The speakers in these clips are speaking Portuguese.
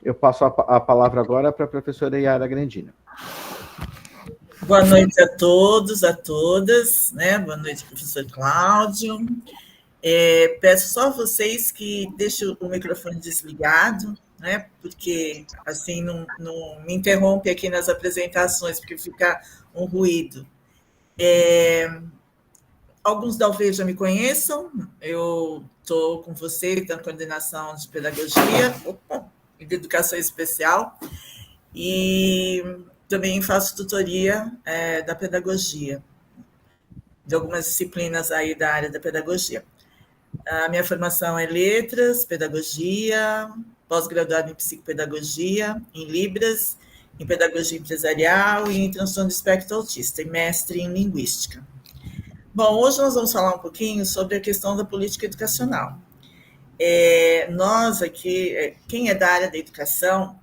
Eu passo a palavra agora para a professora Yara Grandino. Boa noite a todos, a todas, né? Boa noite, professor Cláudio. Peço só a vocês que deixem o microfone desligado, né? Porque assim não me interrompe aqui nas apresentações, porque fica um ruído. Alguns talvez já me conheçam, eu estou com vocês na coordenação de pedagogia e de educação especial, e também faço tutoria da pedagogia, de algumas disciplinas aí da área da pedagogia. A minha formação é letras, pedagogia, pós-graduado em psicopedagogia, em Libras, em pedagogia empresarial e em transtorno do espectro autista, e mestre em linguística. Bom, hoje nós vamos falar um pouquinho sobre a questão da política educacional. Nós aqui, quem é da área da educação,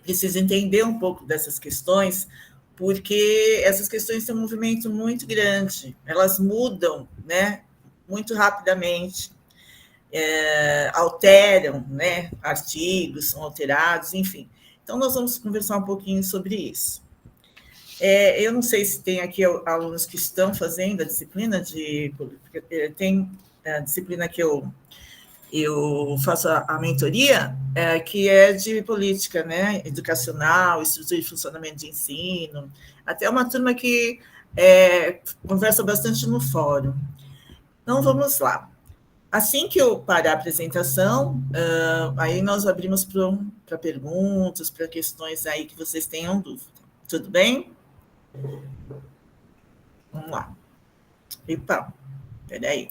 precisa entender um pouco dessas questões, porque essas questões têm um movimento muito grande, elas mudam, né, muito rapidamente, alteram, né, artigos são alterados, enfim. Então, nós vamos conversar um pouquinho sobre isso. Eu não sei se tem aqui alunos que estão fazendo a disciplina tem a disciplina que eu faço a mentoria, que é de política, né, educacional, estrutura e funcionamento de ensino, até uma turma que conversa bastante no fórum. Então, vamos lá. Assim que eu parar a apresentação, aí nós abrimos para perguntas, para questões aí que vocês tenham dúvida. Tudo bem? Vamos lá. Epa, peraí.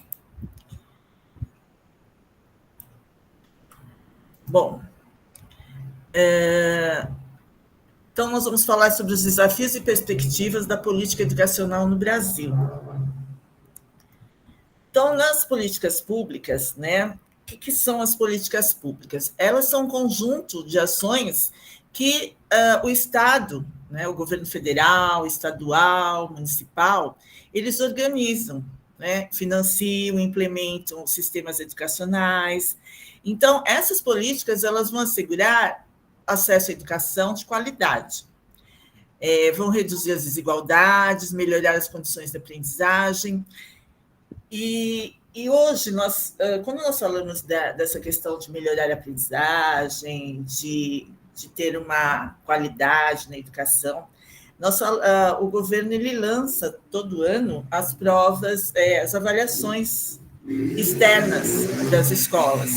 Bom, então nós vamos falar sobre os desafios e perspectivas da política educacional no Brasil. Então, nas políticas públicas, né, o que são as políticas públicas? Elas são um conjunto de ações que o Estado, né, o governo federal, estadual, municipal, eles organizam, né, financiam, implementam sistemas educacionais. Então, essas políticas elas vão assegurar acesso à educação de qualidade, vão reduzir as desigualdades, melhorar as condições de aprendizagem. E hoje, quando nós falamos dessa questão de melhorar a aprendizagem, de ter uma qualidade na educação, o governo ele lança todo ano as provas, as avaliações externas das escolas.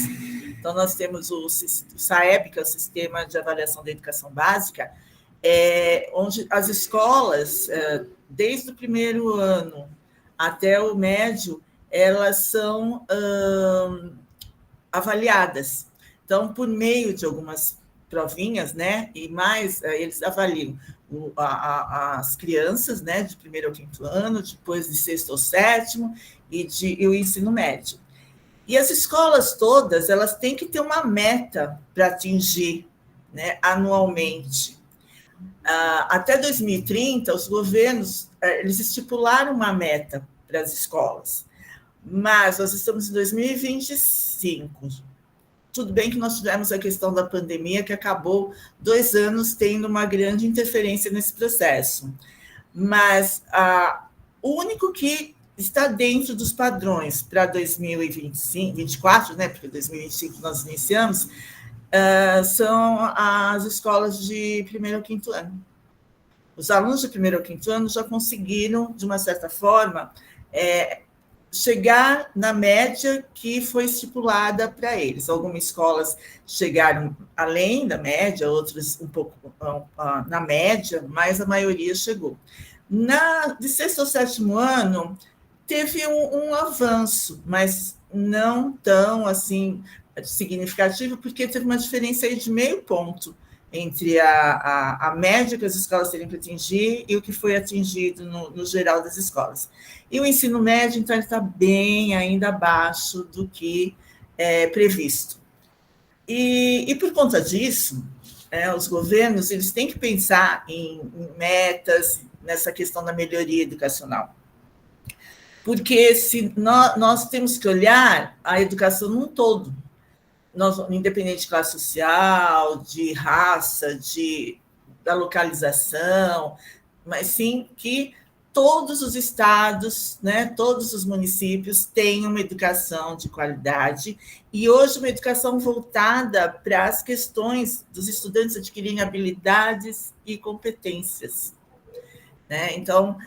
Então, nós temos o SAEB, que é o Sistema de Avaliação da Educação Básica, onde as escolas, desde o primeiro ano até o médio, elas são avaliadas. Então, por meio de algumas provinhas, né, e mais, eles avaliam as crianças, né, de primeiro ao quinto ano, depois de sexto ao sétimo, e o ensino médio. E as escolas todas, elas têm que ter uma meta para atingir, né, anualmente. Até 2030, os governos eles estipularam uma meta para as escolas, mas nós estamos em 2025. Tudo bem que nós tivemos a questão da pandemia, que acabou 2 anos tendo uma grande interferência nesse processo, mas o único que está dentro dos padrões para 2025, 2024, né, porque 2025 nós iniciamos, são as escolas de primeiro ao quinto ano. Os alunos de primeiro ao quinto ano já conseguiram, de uma certa forma, chegar na média que foi estipulada para eles. Algumas escolas chegaram além da média, outras um pouco na média, mas a maioria chegou. De sexto ao sétimo ano, teve um avanço, mas não tão assim significativo, porque teve uma diferença aí de meio ponto entre a média que as escolas teriam que atingir e o que foi atingido no geral das escolas. E o ensino médio, então, ele está bem ainda abaixo do que é previsto. E por conta disso, os governos eles têm que pensar em metas nessa questão da melhoria educacional. Porque nós temos que olhar a educação num todo. independente de classe social, de raça, da localização, mas sim que todos os estados, né, todos os municípios têm uma educação de qualidade e hoje uma educação voltada para as questões dos estudantes adquirirem habilidades e competências, né? Então,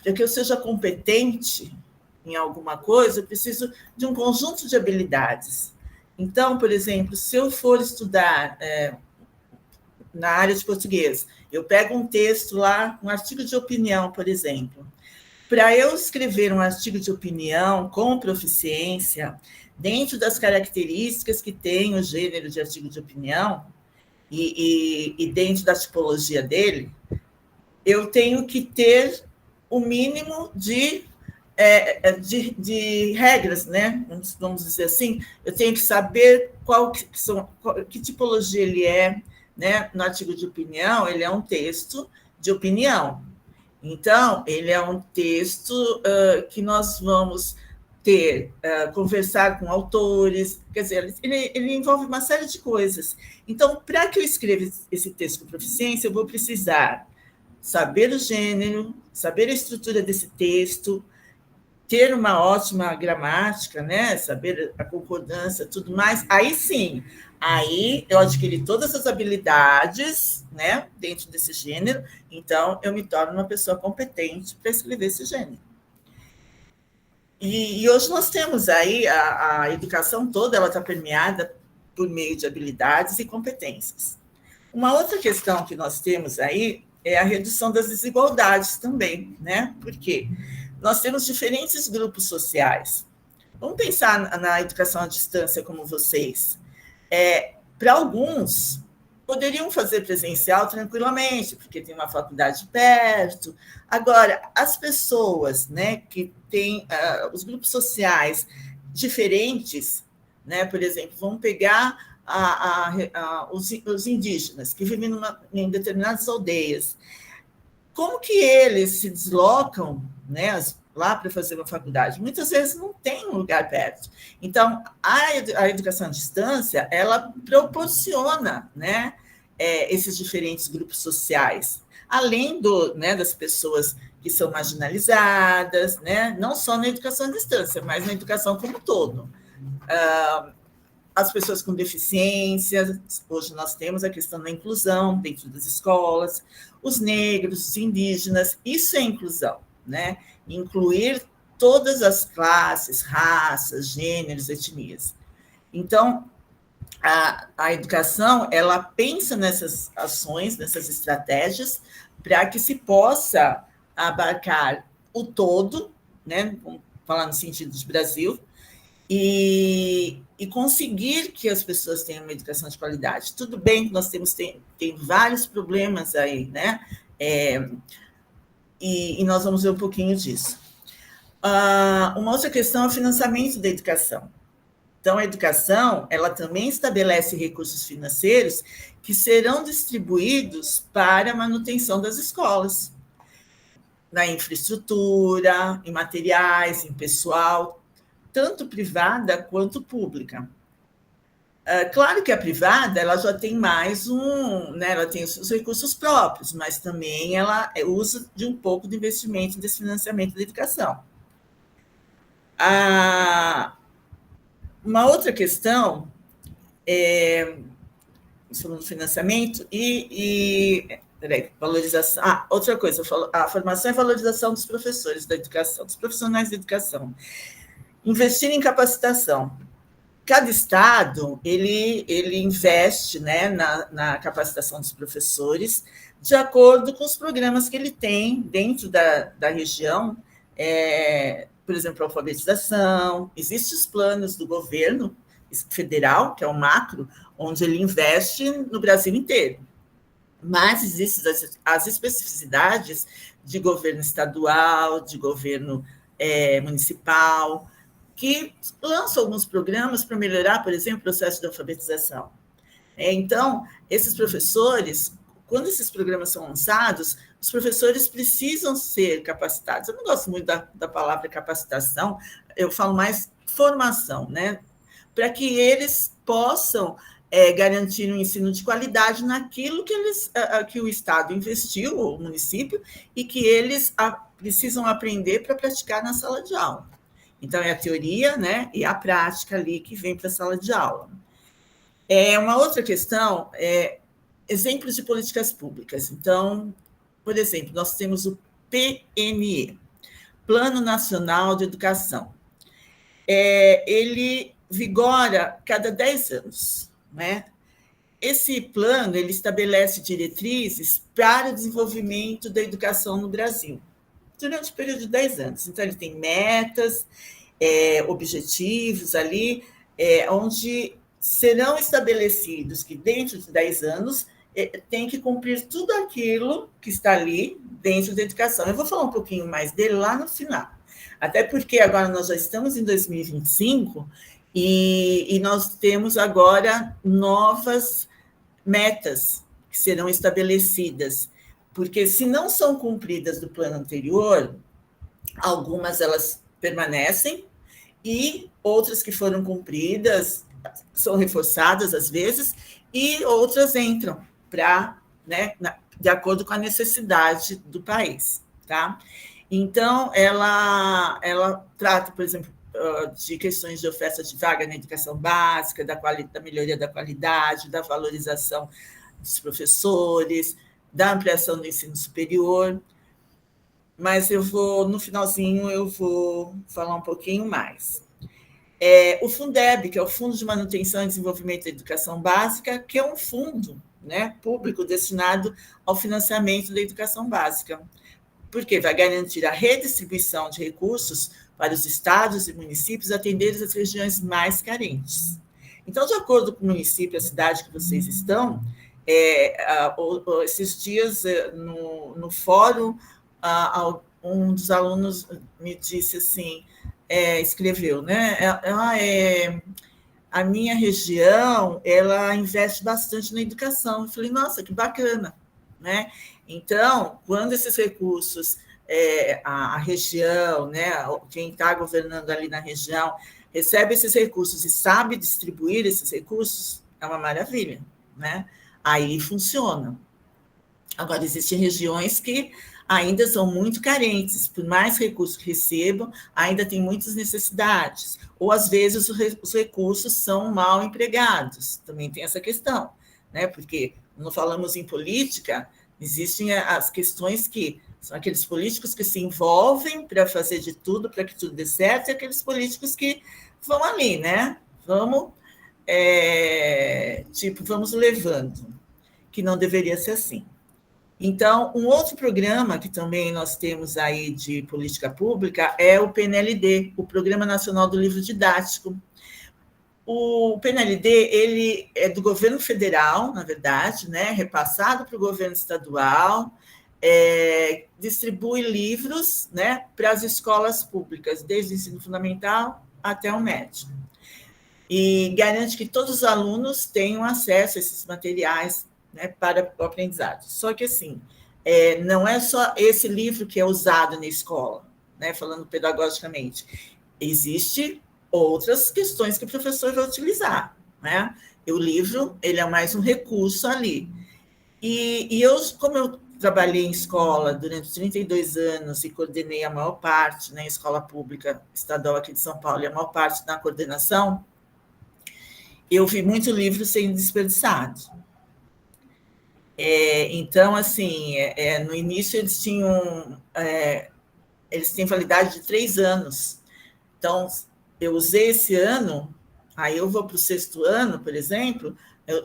para que eu seja competente em alguma coisa, eu preciso de um conjunto de habilidades. Então, por exemplo, se eu for estudar na área de português, eu pego um texto lá, um artigo de opinião, por exemplo. Para eu escrever um artigo de opinião com proficiência, dentro das características que tem o gênero de artigo de opinião e dentro da tipologia dele, eu tenho que ter o mínimo de regras, né? Vamos dizer assim, eu tenho que saber que tipologia ele é, né? No artigo de opinião, ele é um texto de opinião. Então, ele é um texto que nós vamos conversar com autores, quer dizer, ele envolve uma série de coisas. Então, para que eu escreva esse texto com proficiência, eu vou precisar saber o gênero, saber a estrutura desse texto, ter uma ótima gramática, né? Saber a concordância, tudo mais. Aí sim, aí eu adquiri todas as habilidades, né? Dentro desse gênero, então eu me torno uma pessoa competente para escrever esse gênero. E hoje nós temos aí a educação toda, ela está permeada por meio de habilidades e competências. Uma outra questão que nós temos aí é a redução das desigualdades também, né? Por quê? Nós temos diferentes grupos sociais. Vamos pensar na educação à distância como vocês. Para alguns, poderiam fazer presencial tranquilamente, porque tem uma faculdade perto. Agora, as pessoas, né, que têm os grupos sociais diferentes, né, por exemplo, vamos pegar os indígenas que vivem em determinadas aldeias. Como que eles se deslocam, né, lá para fazer uma faculdade? Muitas vezes não tem um lugar perto. Então, a educação à distância, ela proporciona, né, esses diferentes grupos sociais, além das pessoas que são marginalizadas, né, não só na educação à distância, mas na educação como um todo. As pessoas com deficiência, hoje nós temos a questão da inclusão dentro das escolas, os negros, os indígenas, isso é inclusão, né? Incluir todas as classes, raças, gêneros, etnias. Então, a educação, ela pensa nessas ações, nessas estratégias, para que se possa abarcar o todo, né? Vamos falar no sentido de Brasil, e conseguir que as pessoas tenham uma educação de qualidade. Tudo bem que nós tem vários problemas aí, né? E nós vamos ver um pouquinho disso. Uma outra questão é o financiamento da educação. Então, a educação, ela também estabelece recursos financeiros que serão distribuídos para a manutenção das escolas, na infraestrutura, em materiais, em pessoal, tanto privada quanto pública. Claro que a privada ela já tem mais né, ela tem os seus recursos próprios, mas também ela usa de um pouco de investimento desse financiamento da educação. Uma outra questão sobre o financiamento valorização. Outra coisa, a formação e valorização dos professores da educação, dos profissionais da educação. Investir em capacitação. Cada estado ele investe, né, na capacitação dos professores de acordo com os programas que ele tem dentro da região, por exemplo, alfabetização. Existem os planos do governo federal, que é o macro, onde ele investe no Brasil inteiro. Mas existem as especificidades de governo estadual, de governo municipal, que lançam alguns programas para melhorar, por exemplo, o processo de alfabetização. Então, esses professores, quando esses programas são lançados, os professores precisam ser capacitados. Eu não gosto muito da palavra capacitação, eu falo mais formação, né? para que eles possam garantir um ensino de qualidade naquilo que o Estado investiu, o município, e que eles precisam aprender para praticar na sala de aula. Então, é a teoria, né, e a prática ali que vem para a sala de aula. Uma outra questão é exemplos de políticas públicas. Então, por exemplo, nós temos o PNE, Plano Nacional de Educação. Ele vigora cada 10 anos, né? Esse plano ele estabelece diretrizes para o desenvolvimento da educação no Brasil, durante o período de 10 anos. Então, ele tem metas, objetivos ali, onde serão estabelecidos que, dentro de 10 anos, tem que cumprir tudo aquilo que está ali dentro da educação. Eu vou falar um pouquinho mais dele lá no final, até porque agora nós já estamos em 2025 e nós temos agora novas metas que serão estabelecidas, porque se não são cumpridas do plano anterior, algumas elas permanecem e outras que foram cumpridas são reforçadas às vezes e outras entram para, né, de acordo com a necessidade do país, tá? Então, ela trata, por exemplo, de questões de oferta de vaga na educação básica, da melhoria da qualidade, da valorização dos professores, da ampliação do ensino superior, mas no finalzinho, eu vou falar um pouquinho mais. O Fundeb, que é o Fundo de Manutenção e Desenvolvimento da Educação Básica, que é um fundo, né, público destinado ao financiamento da educação básica, porque vai garantir a redistribuição de recursos para os estados e municípios atenderem as regiões mais carentes. Então, de acordo com o município, a cidade que vocês estão, esses dias, no fórum, um dos alunos me disse assim, escreveu, né? A minha região, ela investe bastante na educação. Eu falei, nossa, que bacana, né? Então, quando esses recursos, a região, né, quem está governando ali na região, recebe esses recursos e sabe distribuir esses recursos, é uma maravilha, né? Aí funciona. Agora, existem regiões que ainda são muito carentes, por mais recursos que recebam, ainda tem muitas necessidades, ou às vezes os recursos são mal empregados, também tem essa questão, né? Porque quando falamos em política, existem as questões que são aqueles políticos que se envolvem para fazer de tudo para que tudo dê certo, e aqueles políticos que vão ali, né? Vamos levando, que não deveria ser assim. Então, um outro programa que também nós temos aí de política pública é o PNLD, o Programa Nacional do Livro Didático. O PNLD, ele é do governo federal, na verdade, né, repassado para o governo estadual, distribui livros, né, para as escolas públicas, desde o ensino fundamental até o médio. E garante que todos os alunos tenham acesso a esses materiais, né, para o aprendizado. Só que, assim, não é só esse livro que é usado na escola, né, falando pedagogicamente. Existem outras questões que o professor vai utilizar, né? E o livro, ele é mais um recurso ali. E eu, como eu trabalhei em escola durante 32 anos e coordenei a maior parte, né, escola pública estadual aqui de São Paulo, e a maior parte na coordenação, eu vi muito livro sendo desperdiçado. Então, assim, no início eles têm validade de 3 anos. Então, eu usei esse ano, aí eu vou para o 6º ano, por exemplo,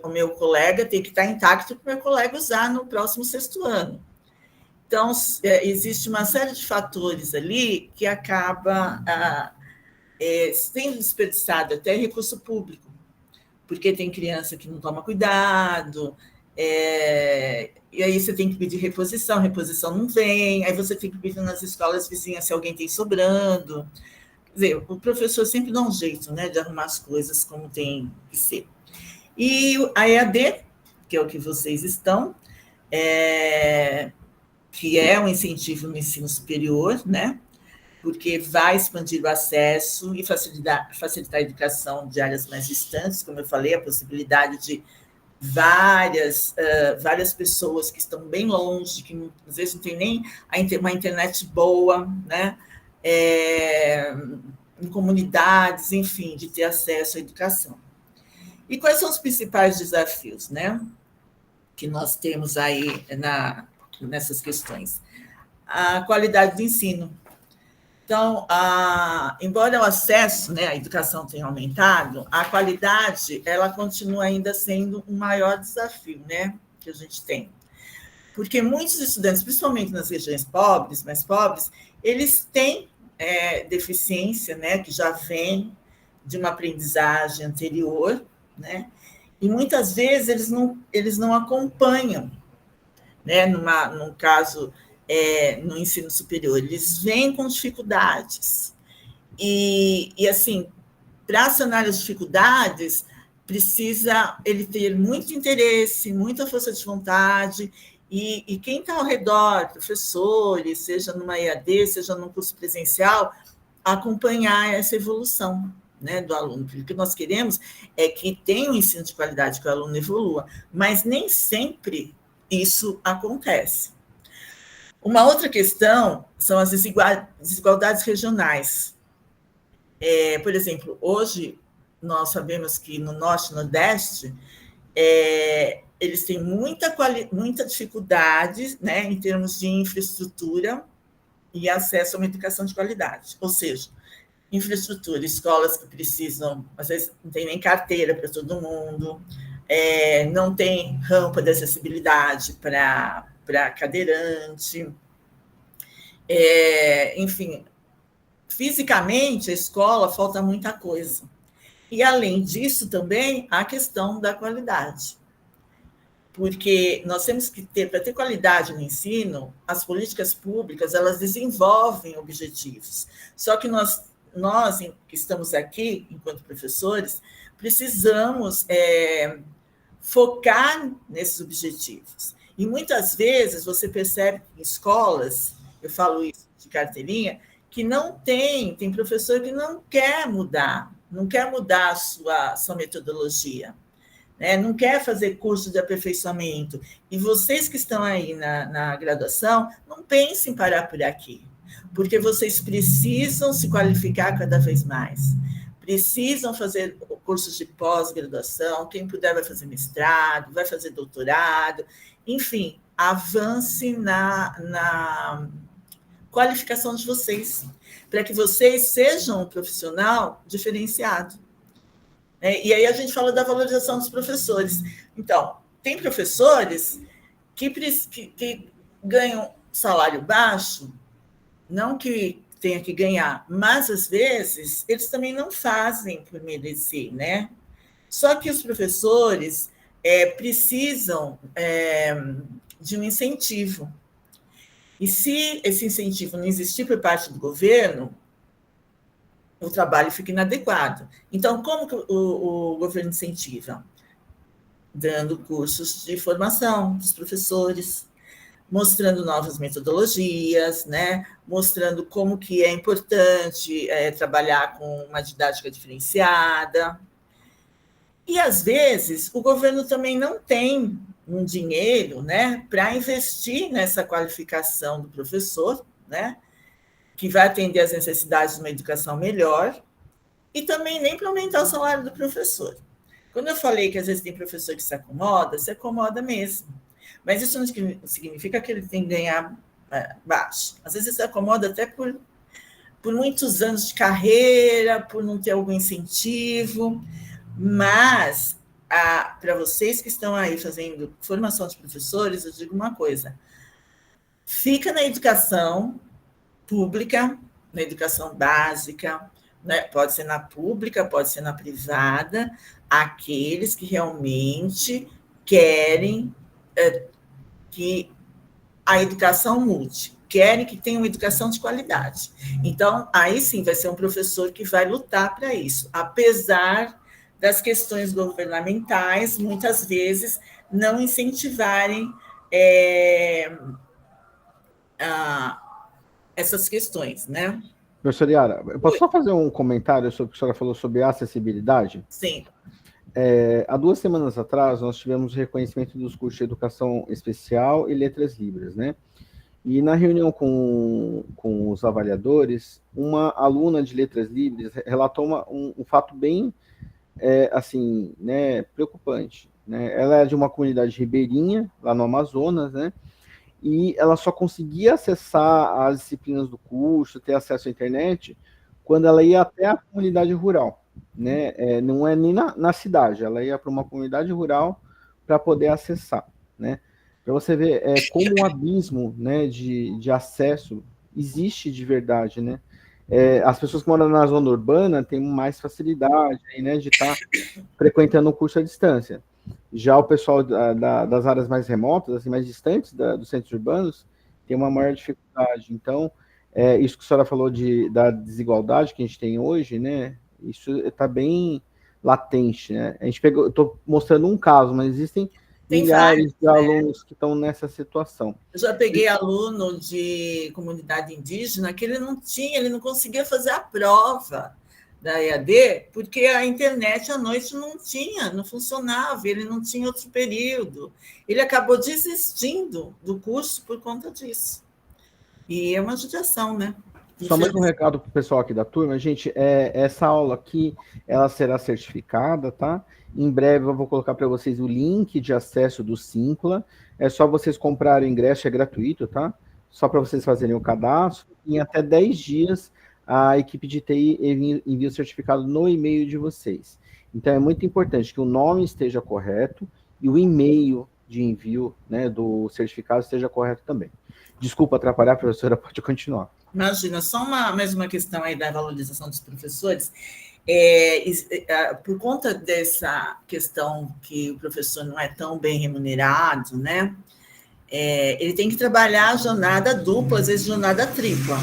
o meu colega tem que estar intacto para o meu colega usar no próximo 6º ano. Então, existe uma série de fatores ali que acaba sendo desperdiçado até recurso público, porque tem criança que não toma cuidado, e aí você tem que pedir reposição não vem, aí você tem que pedir nas escolas vizinhas se alguém tem sobrando. Quer dizer, o professor sempre dá um jeito, né, de arrumar as coisas como tem que ser. E a EAD, que é o que vocês estão, que é um incentivo no ensino superior, né? porque vai expandir o acesso e facilitar a educação de áreas mais distantes, como eu falei, a possibilidade de várias pessoas que estão bem longe, que às vezes não tem nem uma internet boa, né? Em comunidades, enfim, de ter acesso à educação. E quais são os principais desafios, né, que nós temos aí nessas questões? A qualidade do ensino. Então, embora o acesso, né, à educação tenha aumentado, a qualidade ela continua ainda sendo um maior desafio, né, que a gente tem. Porque muitos estudantes, principalmente nas regiões pobres, mais pobres, eles têm deficiência, né, que já vem de uma aprendizagem anterior, né, e muitas vezes eles não acompanham, né, num caso, no ensino superior, eles vêm com dificuldades. E assim, para sanar as dificuldades, precisa ele ter muito interesse, muita força de vontade, e quem está ao redor, professores, seja numa EAD, seja num curso presencial, acompanhar essa evolução, né, do aluno. Porque o que nós queremos é que tenha um ensino de qualidade, que o aluno evolua, mas nem sempre isso acontece. Uma outra questão são as desigualdades regionais. Por exemplo, hoje nós sabemos que no Norte e Nordeste eles têm muita dificuldade, né, em termos de infraestrutura e acesso a uma educação de qualidade. Ou seja, infraestrutura, escolas que precisam, às vezes não tem nem carteira para todo mundo, não tem rampa de acessibilidade para cadeirante, enfim, fisicamente a escola falta muita coisa. E, além disso, também a questão da qualidade. Porque nós temos que ter, para ter qualidade no ensino, as políticas públicas, elas desenvolvem objetivos. Só que nós que estamos aqui, enquanto professores, precisamos focar nesses objetivos. E, muitas vezes, você percebe que em escolas, eu falo isso de carteirinha, que não tem professor que não quer mudar a sua metodologia, né? Não quer fazer curso de aperfeiçoamento. E vocês que estão aí na graduação, não pensem em parar por aqui, porque vocês precisam se qualificar cada vez mais, precisam fazer cursos de pós-graduação, quem puder vai fazer mestrado, vai fazer doutorado, enfim, avance na qualificação de vocês, para que vocês sejam um profissional diferenciado. E aí a gente fala da valorização dos professores. Então, tem professores que ganham salário baixo, não que tenha que ganhar, mas, às vezes, eles também não fazem por merecer, né? Só que os professores precisam de um incentivo. E se esse incentivo não existir por parte do governo, o trabalho fica inadequado. Então, como que o governo incentiva? Dando cursos de formação dos professores, mostrando novas metodologias, né? Mostrando como que é importante trabalhar com uma didática diferenciada. E, às vezes, o governo também não tem um dinheiro, né, para investir nessa qualificação do professor, né, que vai atender às necessidades de uma educação melhor, e também nem para aumentar o salário do professor. Quando eu falei que às vezes tem professor que se acomoda mesmo. Mas isso não significa que ele tem que ganhar baixo. Às vezes se acomoda até por muitos anos de carreira, por não ter algum incentivo, mas para vocês que estão aí fazendo formação de professores, eu digo uma coisa: fica na educação pública, na educação básica, né? Pode ser na pública, pode ser na privada, aqueles que realmente querem que a educação mude, querem que tenha uma educação de qualidade. Então, aí sim vai ser um professor que vai lutar para isso, apesar das questões governamentais, muitas vezes, não incentivarem essas questões, né? Professora Yara, eu posso Oi. só fazer um comentário sobre o que a senhora falou sobre acessibilidade? Sim. Há 2 semanas atrás, nós tivemos o reconhecimento dos cursos de educação especial e letras livres, né? E na reunião com os avaliadores, uma aluna de letras livres relatou um fato bem, assim, né, preocupante, né? Ela é de uma comunidade ribeirinha, lá no Amazonas, né? E ela só conseguia acessar as disciplinas do curso, ter acesso à internet, quando ela ia até a comunidade rural, né? Não é nem na cidade, ela ia para uma comunidade rural para poder acessar, né? Para você ver como um abismo, né, de acesso existe de verdade, né? As pessoas que moram na zona urbana têm mais facilidade, né, de estar frequentando o curso à distância. Já o pessoal das áreas mais remotas, assim, mais distantes dos centros urbanos, tem uma maior dificuldade. Então, isso que a senhora falou da desigualdade que a gente tem hoje, né? Isso está bem latente, né? A gente pegou, estou mostrando um caso, mas existem Tem vários, milhares de né? alunos que estão nessa situação. Eu já peguei aluno de comunidade indígena que ele não conseguia fazer a prova da EAD, porque a internet à noite não tinha, não funcionava, ele não tinha outro período. Ele acabou desistindo do curso por conta disso. E é uma judiação, né? Só mais um recado para o pessoal aqui da turma, gente, essa aula aqui, ela será certificada, tá? Em breve eu vou colocar para vocês o link de acesso do Simpla, é só vocês comprarem o ingresso, é gratuito, tá? Só para vocês fazerem o cadastro, em até 10 dias a equipe de TI envia o certificado no e-mail de vocês. Então é muito importante que o nome esteja correto e o e-mail de envio, né, do certificado esteja correto também. Desculpa atrapalhar, professora, pode continuar. Imagina, só mais uma questão aí da valorização dos professores. Por conta dessa questão que o professor não é tão bem remunerado, né? Ele tem que trabalhar a jornada dupla, às vezes jornada tripla.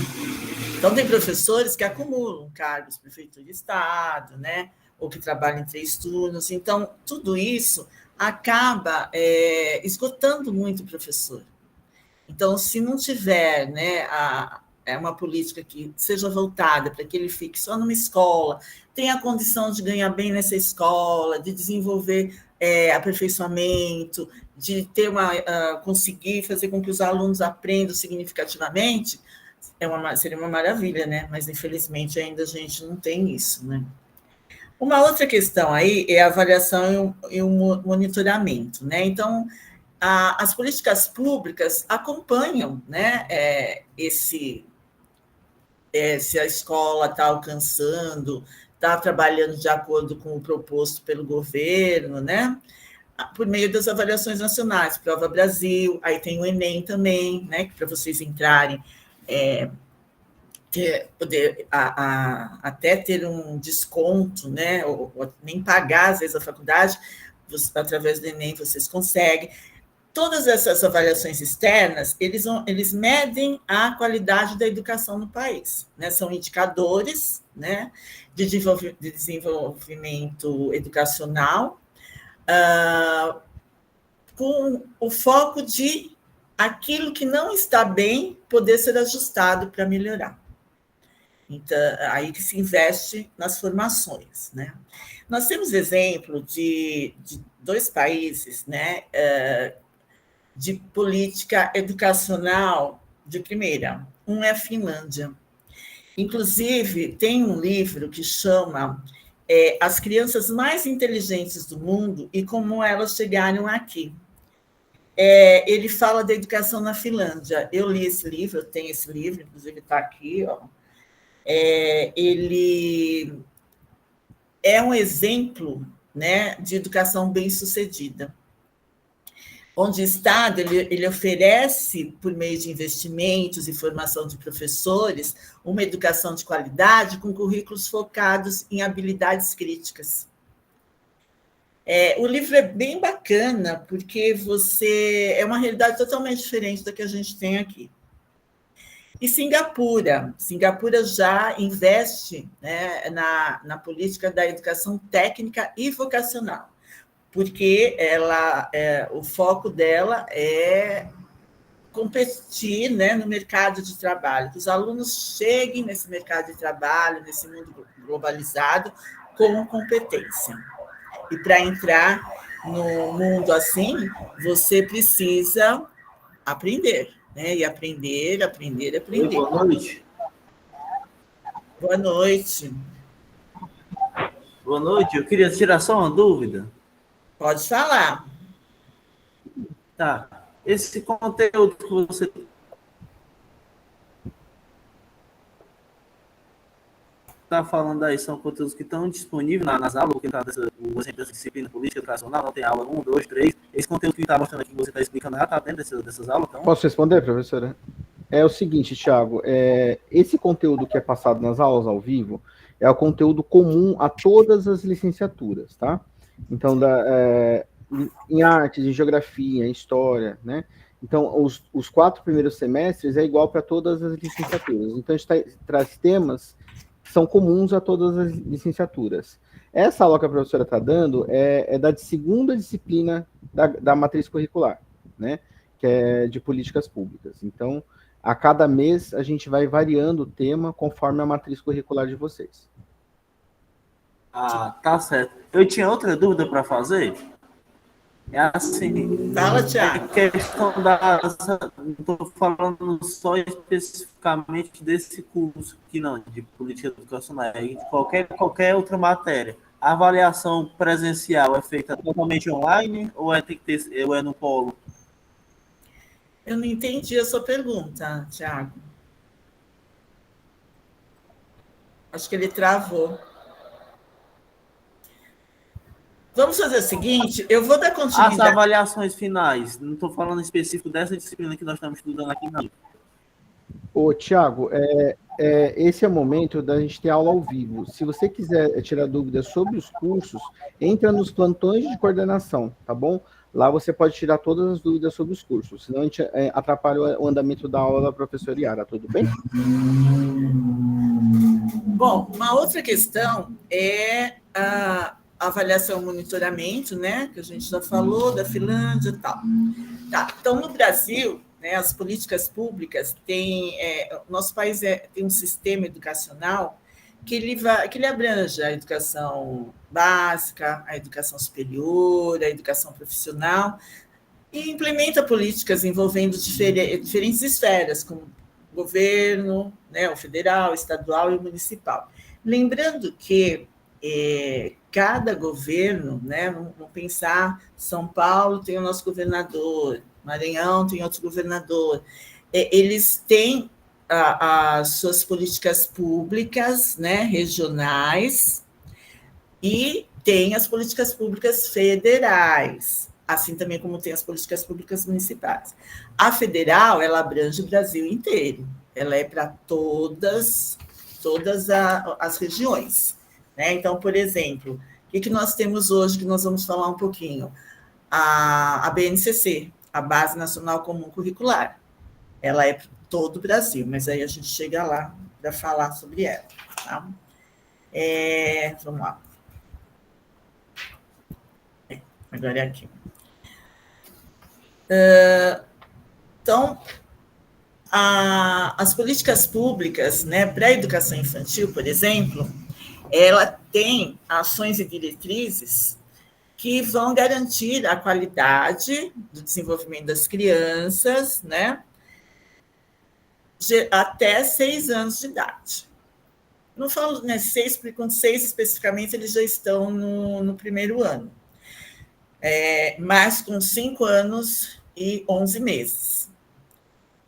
Então, tem professores que acumulam cargos, prefeitura de estado, né? Ou que trabalham em 3 turnos. Então, tudo isso acaba esgotando muito o professor. Então, se não tiver, né, uma política que seja voltada para que ele fique só numa escola, tenha a condição de ganhar bem nessa escola, de desenvolver aperfeiçoamento, de ter conseguir fazer com que os alunos aprendam significativamente, seria uma maravilha, né? Mas infelizmente ainda a gente não tem isso, né? Uma outra questão aí é a avaliação e o monitoramento, né? Então, as políticas públicas acompanham, né, se a escola está alcançando, está trabalhando de acordo com o proposto pelo governo, né, por meio das avaliações nacionais, Prova Brasil, aí tem o Enem também, né, que para vocês entrarem, poder até ter um desconto, né, ou nem pagar, às vezes, a faculdade, através do Enem vocês conseguem. Todas essas avaliações externas, eles medem a qualidade da educação no país, né? São indicadores, né, de desenvolvimento educacional, com o foco de aquilo que não está bem poder ser ajustado para melhorar. Então, aí que se investe nas formações, né? Nós temos exemplo de 2 países, né, de política educacional de primeira. Um é a Finlândia. Inclusive, tem um livro que chama As Crianças Mais Inteligentes do Mundo e Como Elas Chegaram Aqui. Ele fala da educação na Finlândia. Eu li esse livro, eu tenho esse livro, inclusive está aqui. Ó. Ele é um exemplo, né, de educação bem-sucedida, onde o Estado ele oferece, por meio de investimentos e formação de professores, uma educação de qualidade com currículos focados em habilidades críticas. O livro é bem bacana, porque é uma realidade totalmente diferente da que a gente tem aqui. E Singapura já investe, né, na política da educação técnica e vocacional, porque o foco dela é competir, né, no mercado de trabalho, que os alunos cheguem nesse mercado de trabalho, nesse mundo globalizado, com competência. E para entrar no mundo assim, você precisa aprender, né? E aprender. Oi, boa noite. Boa noite. Boa noite, eu queria tirar só uma dúvida. Pode falar. Tá. Esse conteúdo que você está falando aí são conteúdos que estão disponíveis nas aulas, porque tá o exemplo dessa disciplina política educacional, não tem aula 1, 2, 3. Esse conteúdo que está mostrando aqui, que você está explicando, já está dentro dessas aulas? Então... Posso responder, professora? É o seguinte, Thiago, esse conteúdo que é passado nas aulas ao vivo é o conteúdo comum a todas as licenciaturas, tá? Então, em artes, em geografia, em história, né? Então, os 4 primeiros semestres é igual para todas as licenciaturas. Então, a gente traz temas que são comuns a todas as licenciaturas. Essa aula que a professora está dando é da segunda disciplina da matriz curricular, né? Que é de políticas públicas. Então, a cada mês, a gente vai variando o tema conforme a matriz curricular de vocês. Ah, tá certo. Eu tinha outra dúvida para fazer. É assim, Fala, Thiago. Questão não estou falando só especificamente desse curso aqui, não, de política educacional, é de qualquer outra matéria. A avaliação presencial é feita totalmente online ou ou é no polo? Eu não entendi a sua pergunta, Thiago. Acho que ele travou. Vamos fazer o seguinte, eu vou dar continuidade. As avaliações finais, não estou falando específico dessa disciplina que nós estamos estudando aqui, não. Ô, Thiago, esse é o momento da gente ter aula ao vivo. Se você quiser tirar dúvidas sobre os cursos, entra nos plantões de coordenação, tá bom? Lá você pode tirar todas as dúvidas sobre os cursos, senão a gente atrapalha o andamento da aula da professora Yara, tudo bem? Bom, uma outra questão é a avaliação e monitoramento, né? Que a gente já falou, da Finlândia e tal. Tá, então, no Brasil, né, as políticas públicas nosso país tem um sistema educacional que ele abrange a educação básica, a educação superior, a educação profissional, e implementa políticas envolvendo diferentes esferas, como o governo, né, o federal, o estadual e o municipal. Lembrando que cada governo, né, vamos pensar, São Paulo tem o nosso governador, Maranhão tem outro governador, eles têm as suas políticas públicas, né, regionais, e tem as políticas públicas federais, assim também como tem as políticas públicas municipais. A federal, ela abrange o Brasil inteiro, ela é para todas as regiões, né? Então, por exemplo, o que nós temos hoje, que nós vamos falar um pouquinho? A BNCC, a Base Nacional Comum Curricular, ela é para todo o Brasil, mas aí a gente chega lá para falar sobre ela. Tá? Vamos lá. Agora é aqui. Então, as políticas públicas, né, para a educação infantil, por exemplo, ela tem ações e diretrizes que vão garantir a qualidade do desenvolvimento das crianças, né, até 6 anos de idade. Não falo 6, porque com 6 especificamente eles já estão no primeiro ano, mas com 5 anos e 11 meses.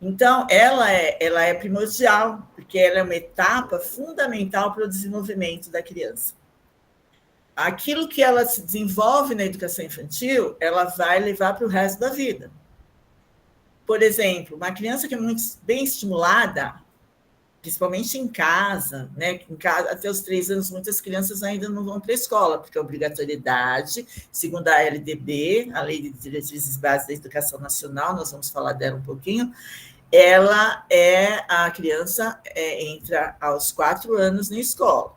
Então, ela é primordial, porque ela é uma etapa fundamental para o desenvolvimento da criança. Aquilo que ela se desenvolve na educação infantil, ela vai levar para o resto da vida. Por exemplo, uma criança que é muito bem estimulada, principalmente em casa, né? Em casa, até os 3 anos, muitas crianças ainda não vão para a escola, porque a obrigatoriedade, segundo a LDB, a Lei de Diretrizes Básicas da Educação Nacional, nós vamos falar dela um pouquinho, a criança entra aos 4 anos na escola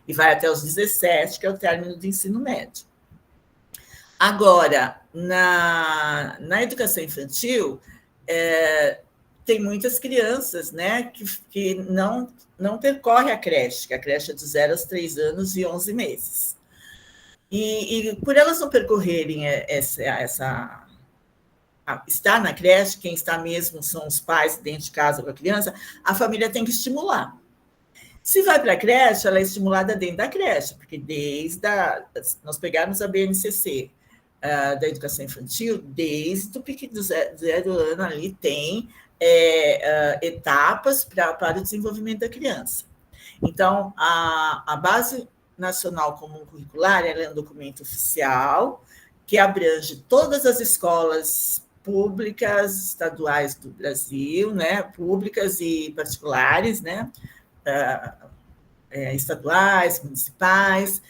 e vai até os 17, que é o término do ensino médio. Agora, na educação infantil, tem muitas crianças, né, que não percorrem a creche, que a creche é de 0 aos 3 anos e 11 meses. E por elas não percorrerem estar na creche, quem está mesmo são os pais dentro de casa com a criança, a família tem que estimular. Se vai para a creche, ela é estimulada dentro da creche, porque nós pegarmos a BNCC, da educação infantil, desde o pique do 0 ano ali tem etapas para o desenvolvimento da criança. Então, a Base Nacional Comum Curricular ela é um documento oficial que abrange todas as escolas públicas, estaduais do Brasil, né, públicas e particulares, né, estaduais, municipais,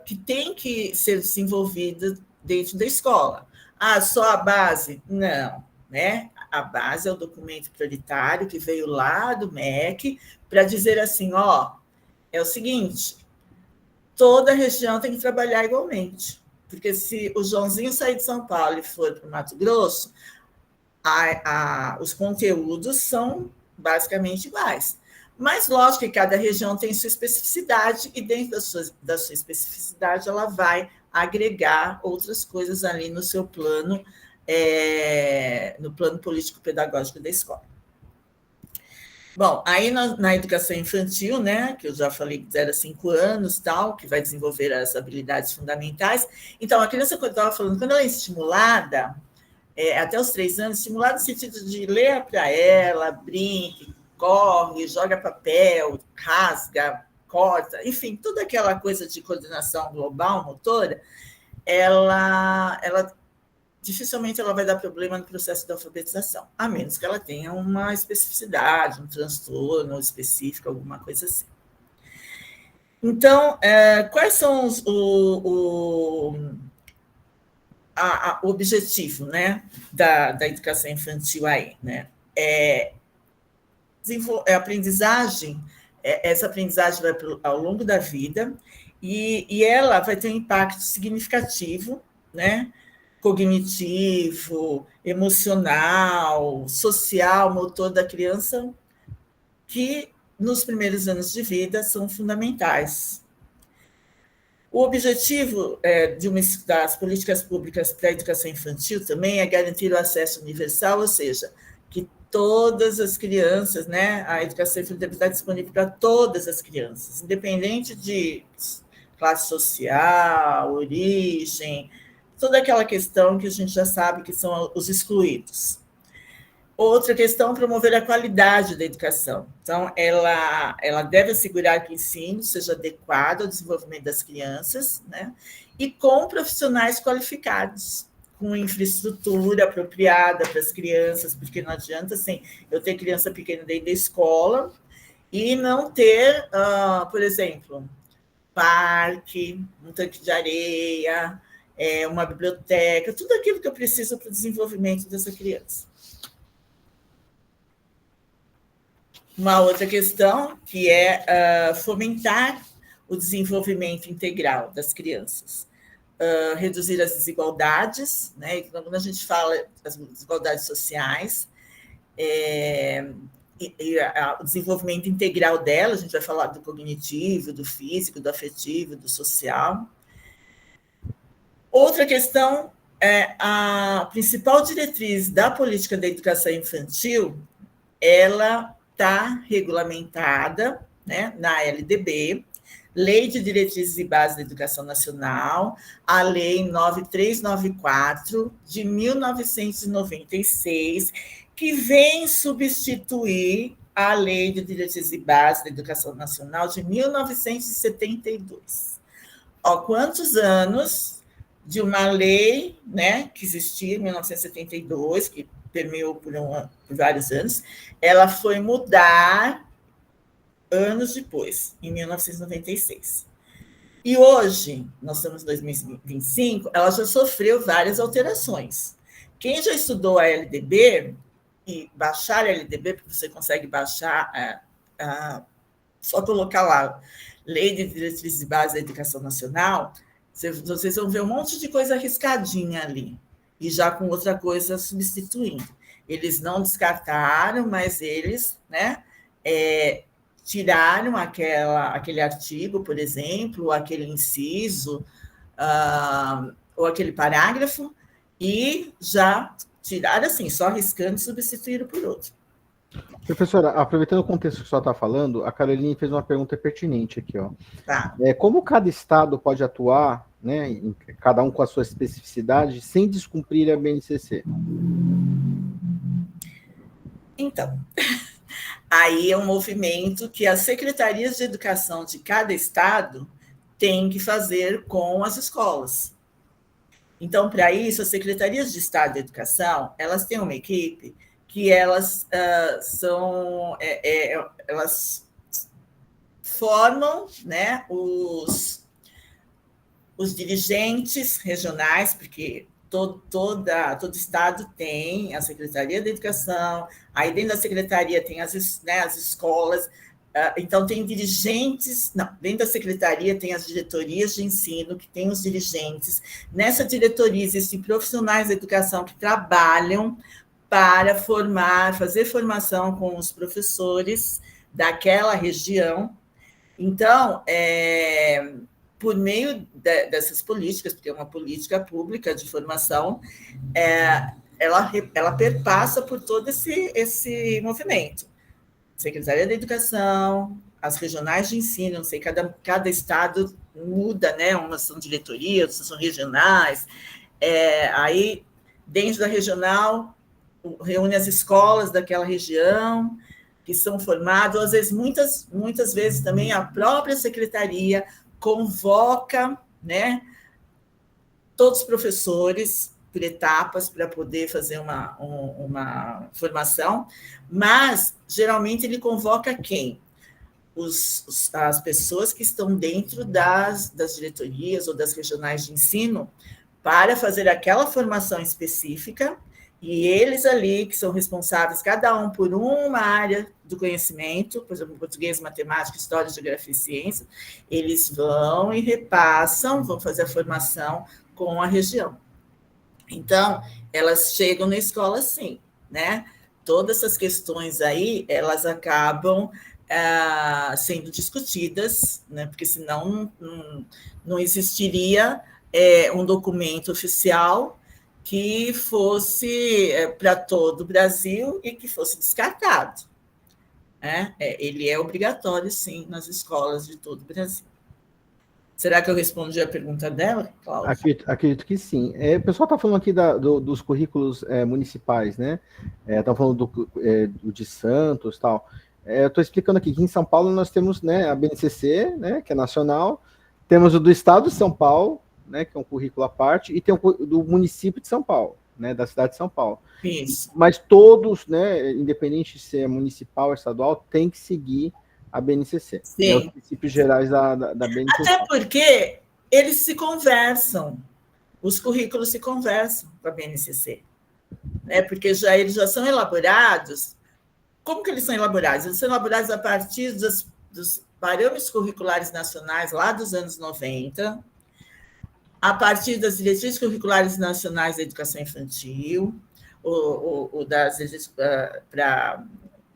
que tem que ser desenvolvida dentro da escola. Só a base? Não, né? A base é o documento prioritário que veio lá do MEC para dizer assim, é o seguinte, toda região tem que trabalhar igualmente, porque se o Joãozinho sair de São Paulo e for para o Mato Grosso, os conteúdos são basicamente iguais. Mas, lógico que cada região tem sua especificidade e dentro da sua especificidade ela vai agregar outras coisas ali no seu plano, no plano político-pedagógico da escola. Bom, aí na educação infantil, né, que eu já falei de 0 a 5 anos, tal, que vai desenvolver as habilidades fundamentais. Então, a criança, quando eu estava falando, quando ela é estimulada, até os 3 anos, estimulada no sentido de ler para ela, brinque, corre, joga papel, rasga, corta, enfim, toda aquela coisa de coordenação global, motora, ela dificilmente ela vai dar problema no processo da alfabetização, a menos que ela tenha uma especificidade, um transtorno específico, alguma coisa assim. Então, quais são o objetivo, né, da educação infantil aí, né? Aprendizagem, essa aprendizagem vai ao longo da vida e ela vai ter um impacto significativo, né? Cognitivo, emocional, social, motor da criança, que nos primeiros anos de vida são fundamentais. O objetivo das políticas públicas para a educação infantil também é garantir o acesso universal, ou seja, que todas as crianças, né, a educação infantil deve estar disponível para todas as crianças, independente de classe social, origem, toda aquela questão que a gente já sabe que são os excluídos. Outra questão, promover a qualidade da educação. Então, ela deve assegurar que o ensino seja adequado ao desenvolvimento das crianças, né, e com profissionais qualificados, com infraestrutura apropriada para as crianças, porque não adianta assim, eu ter criança pequena dentro da escola e não ter, por exemplo, parque, um tanque de areia, uma biblioteca, tudo aquilo que eu preciso para o desenvolvimento dessa criança. Uma outra questão que é fomentar o desenvolvimento integral das crianças, reduzir as desigualdades, né? Quando a gente fala das desigualdades sociais, o desenvolvimento integral dela, a gente vai falar do cognitivo, do físico, do afetivo, do social. Outra questão a principal diretriz da política da educação infantil, ela está regulamentada, né, na LDB, Lei de Diretrizes e Bases da Educação Nacional, a Lei 9394, de 1996, que vem substituir a Lei de Diretrizes e Bases da Educação Nacional de 1972. Quantos anos de uma lei, né, que existia em 1972, que permeou por vários anos, ela foi mudar anos depois, em 1996. E hoje, nós estamos em 2025, ela já sofreu várias alterações. Quem já estudou a LDB, e baixar a LDB, porque você consegue baixar, só colocar lá, Lei de Diretrizes e Bases da Educação Nacional, vocês vão ver um monte de coisa arriscadinha ali. e já com outra coisa substituindo. Eles não descartaram, mas eles, né, tiraram aquele artigo, por exemplo, ou aquele inciso, ou aquele parágrafo, e já tiraram assim, só riscando e substituíram por outro. Professora, aproveitando o contexto que a senhora está falando, a Caroline fez uma pergunta pertinente aqui, ó. Tá. Como cada estado pode atuar, né, cada um com a sua especificidade, sem descumprir a BNCC? Então, aí é um movimento que as secretarias de educação de cada estado têm que fazer com as escolas. Então, para isso, as secretarias de Estado de Educação, elas têm uma equipe que elas elas formam, né, os dirigentes regionais, porque todo estado tem a Secretaria de Educação, aí dentro da secretaria tem as escolas, então tem dirigentes, não, dentro da secretaria tem as diretorias de ensino, que tem os dirigentes, nessa diretoria existem profissionais da educação que trabalham para fazer formação com os professores daquela região. Então, por meio dessas políticas, porque é uma política pública de formação, ela perpassa por todo esse movimento. Secretaria da Educação, as regionais de ensino, não sei, cada estado muda, né? Umas são diretorias, outras são regionais. Aí, dentro da regional, reúne as escolas daquela região, que são formadas, às vezes, muitas vezes também a própria secretaria convoca, né, todos os professores por etapas para poder fazer uma formação, mas geralmente ele convoca quem? As pessoas que estão dentro das diretorias ou das regionais de ensino para fazer aquela formação específica, e eles ali, que são responsáveis, cada um por uma área do conhecimento, por exemplo, português, matemática, história, geografia e ciência, eles vão e repassam, vão fazer a formação com a região. Então, elas chegam na escola assim, né? Todas essas questões aí, elas acabam sendo discutidas, né? Porque senão não existiria um documento oficial que fosse para todo o Brasil e que fosse descartado. Ele é obrigatório, sim, nas escolas de todo o Brasil. Será que eu respondi a pergunta dela, Cláudia? Acredito que sim. O pessoal está falando aqui dos currículos municipais, né? Estão falando do de Santos e tal. Eu estou explicando aqui que em São Paulo nós temos, né, a BNCC, né, que é nacional, temos o do Estado de São Paulo, né, que é um currículo à parte, e tem o do município de São Paulo, né, da cidade de São Paulo. Isso. Mas todos, né, independente se é municipal ou estadual, tem que seguir a BNCC. Sim. Né, os princípios gerais da BNCC. Até porque eles se conversam, os currículos se conversam com a BNCC, né, porque eles já são elaborados. Como que eles são elaborados? Eles são elaborados a partir dos parâmetros curriculares nacionais lá dos anos 90, a partir das diretrizes curriculares nacionais da educação infantil, ou das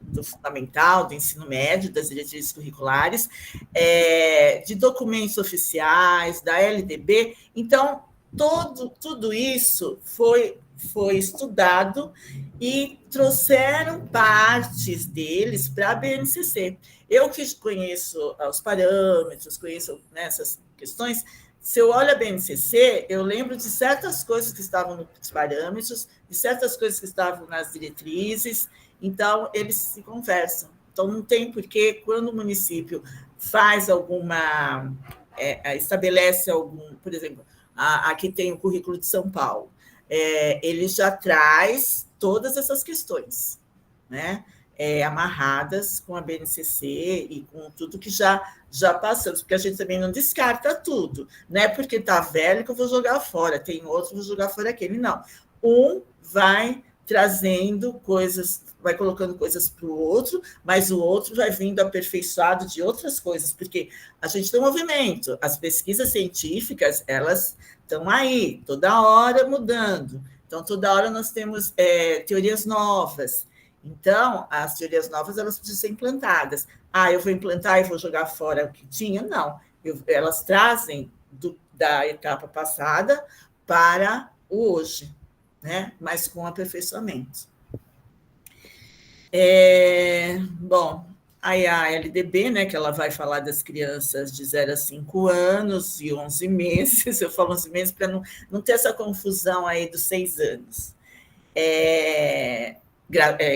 do fundamental, do ensino médio, das diretrizes curriculares, de documentos oficiais, da LDB. Então, tudo isso foi estudado e trouxeram partes deles para a BNCC. Eu que conheço os parâmetros, conheço essas questões, se eu olho a BNCC, eu lembro de certas coisas que estavam nos parâmetros, de certas coisas que estavam nas diretrizes, então eles se conversam. Então não tem porquê, quando o município faz estabelece algum, por exemplo, aqui tem o currículo de São Paulo, ele já traz todas essas questões, né? Amarradas com a BNCC e com tudo que já passamos, porque a gente também não descarta tudo, não é porque está velho que eu vou jogar fora, tem outro que eu vou jogar fora aquele, não. Um vai trazendo coisas, vai colocando coisas para o outro, mas o outro vai vindo aperfeiçoado de outras coisas, porque a gente tem um movimento, as pesquisas científicas, elas estão aí, toda hora mudando. Então, toda hora nós temos teorias novas. Então, as teorias novas elas precisam ser implantadas. Eu vou implantar e vou jogar fora o que tinha? Não. Elas trazem da etapa passada para o hoje, né? Mas com aperfeiçoamento. Bom, aí a LDB, né, que ela vai falar das crianças de 0 a 5 anos e 11 meses, eu falo 11 meses para não ter essa confusão aí dos 6 anos. É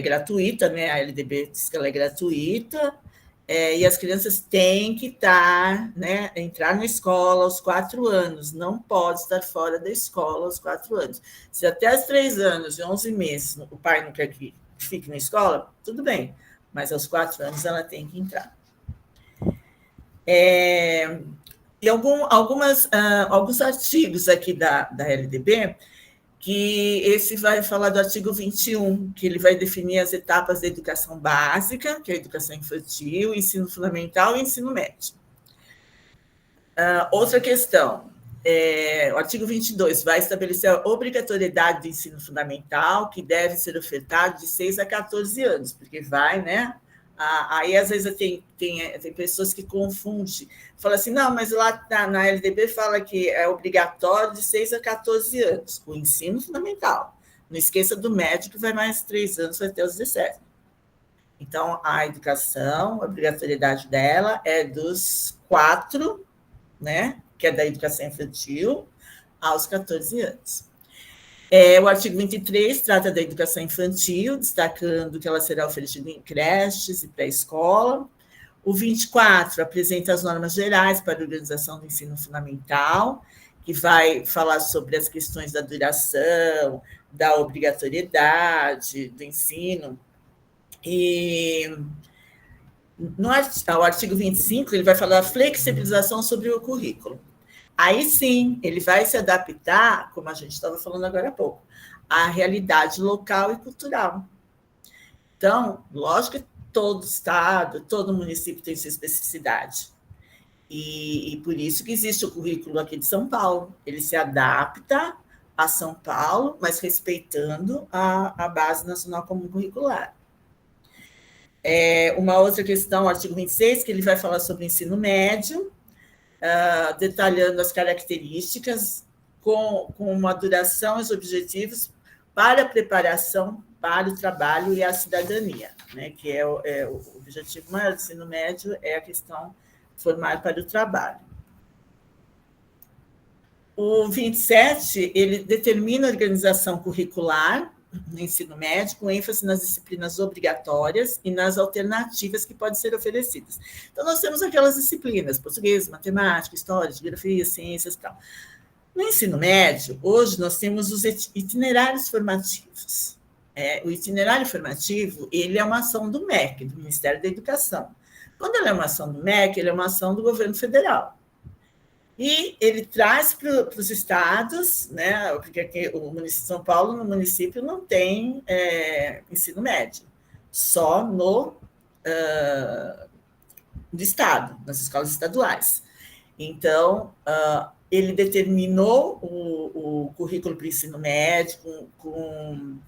gratuita, né? A LDB diz que ela é gratuita, e as crianças têm que entrar na escola aos 4 anos, não pode estar fora da escola aos 4 anos. Se até os 3 anos e 11 meses o pai não quer que fique na escola, tudo bem, mas aos 4 anos ela tem que entrar. E alguns artigos aqui da LDB, que esse vai falar do artigo 21, que ele vai definir as etapas da educação básica, que é a educação infantil, ensino fundamental e ensino médio. Outra questão, o artigo 22 vai estabelecer a obrigatoriedade do ensino fundamental, que deve ser ofertado de 6 a 14 anos, porque vai, né? Aí, às vezes, tem pessoas que confundem, falam assim, não, mas lá na LDB fala que é obrigatório de 6 a 14 anos, o ensino fundamental. Não esqueça do médio, que vai mais 3 anos, vai até os 17. Então, a educação, a obrigatoriedade dela é dos 4, né, que é da educação infantil, aos 14 anos. O artigo 23 trata da educação infantil, destacando que ela será oferecida em creches e pré-escola. O 24 apresenta as normas gerais para a organização do ensino fundamental, que vai falar sobre as questões da duração, da obrigatoriedade do ensino. E o artigo 25 ele vai falar da flexibilização sobre o currículo. Aí sim, ele vai se adaptar, como a gente estava falando agora há pouco, à realidade local e cultural. Então, lógico que todo estado, todo município tem sua especificidade. E por isso que existe o currículo aqui de São Paulo. Ele se adapta a São Paulo, mas respeitando a Base Nacional Comum Curricular. Uma outra questão, o artigo 26, que ele vai falar sobre o ensino médio, detalhando as características com uma duração e os objetivos para a preparação para o trabalho e a cidadania, né? Que é o objetivo maior do ensino médio, é a questão formar para o trabalho. O 27, ele determina a organização curricular no ensino médio, com ênfase nas disciplinas obrigatórias e nas alternativas que podem ser oferecidas. Então, nós temos aquelas disciplinas, português, matemática, história, geografia, ciências e tal. No ensino médio, hoje, nós temos os itinerários formativos. O itinerário formativo, ele é uma ação do MEC, do Ministério da Educação. Quando ele é uma ação do MEC, ele é uma ação do governo federal. E ele traz para os estados, né, porque aqui o município de São Paulo, no município, não tem ensino médio, só no estado, nas escolas estaduais. Então, ele determinou o currículo para o ensino médio com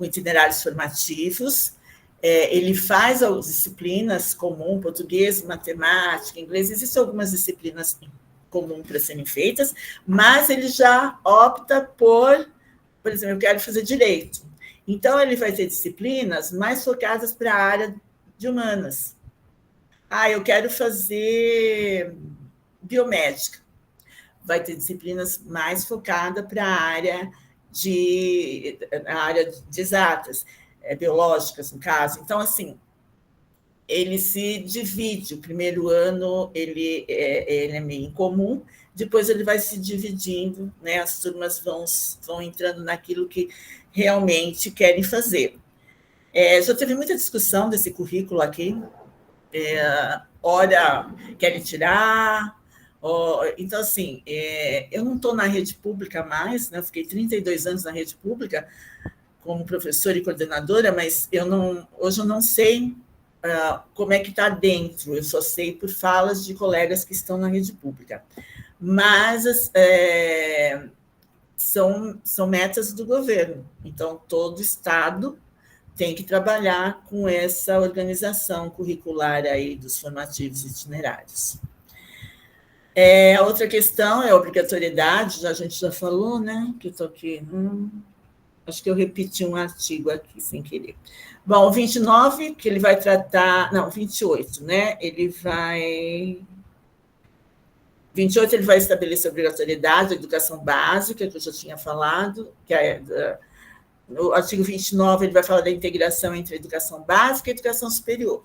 itinerários formativos, ele faz as disciplinas comuns, português, matemática, inglês, existem algumas disciplinas comum para serem feitas, mas ele já opta por exemplo, eu quero fazer direito. Então, ele vai ter disciplinas mais focadas para a área de humanas. Eu quero fazer biomédica. Vai ter disciplinas mais focadas para a área de exatas, biológicas, no caso. Então, assim, ele se divide. O primeiro ano ele é meio incomum, depois ele vai se dividindo, né? As turmas vão entrando naquilo que realmente querem fazer. Já teve muita discussão desse currículo aqui. Ora, querem tirar. Então, assim, eu não estou na rede pública mais, né? Eu fiquei 32 anos na rede pública como professora e coordenadora, mas hoje eu não sei como é que está dentro, eu só sei por falas de colegas que estão na rede pública. Mas são metas do governo. Então, todo Estado tem que trabalhar com essa organização curricular aí dos formativos itinerários. A outra questão é a obrigatoriedade, a gente já falou, né? Que eu estou aqui. Acho que eu repeti um artigo aqui sem querer. Bom, o 29, que ele vai tratar. Não, 28, né? 28, ele vai estabelecer a obrigatoriedade da educação básica, que eu já tinha falado, que no artigo 29, ele vai falar da integração entre a educação básica e a educação superior,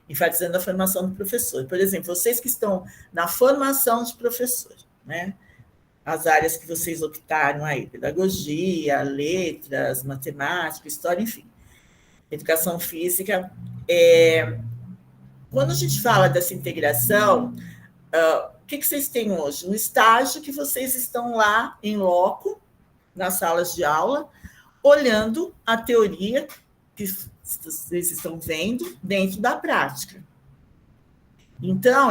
enfatizando a formação do professor. Por exemplo, vocês que estão na formação de professor, né? As áreas que vocês optaram aí, pedagogia, letras, matemática, história, enfim, educação física. Quando a gente fala dessa integração, o que vocês têm hoje? Um estágio que vocês estão lá em loco, nas salas de aula, olhando a teoria que vocês estão vendo dentro da prática. Então,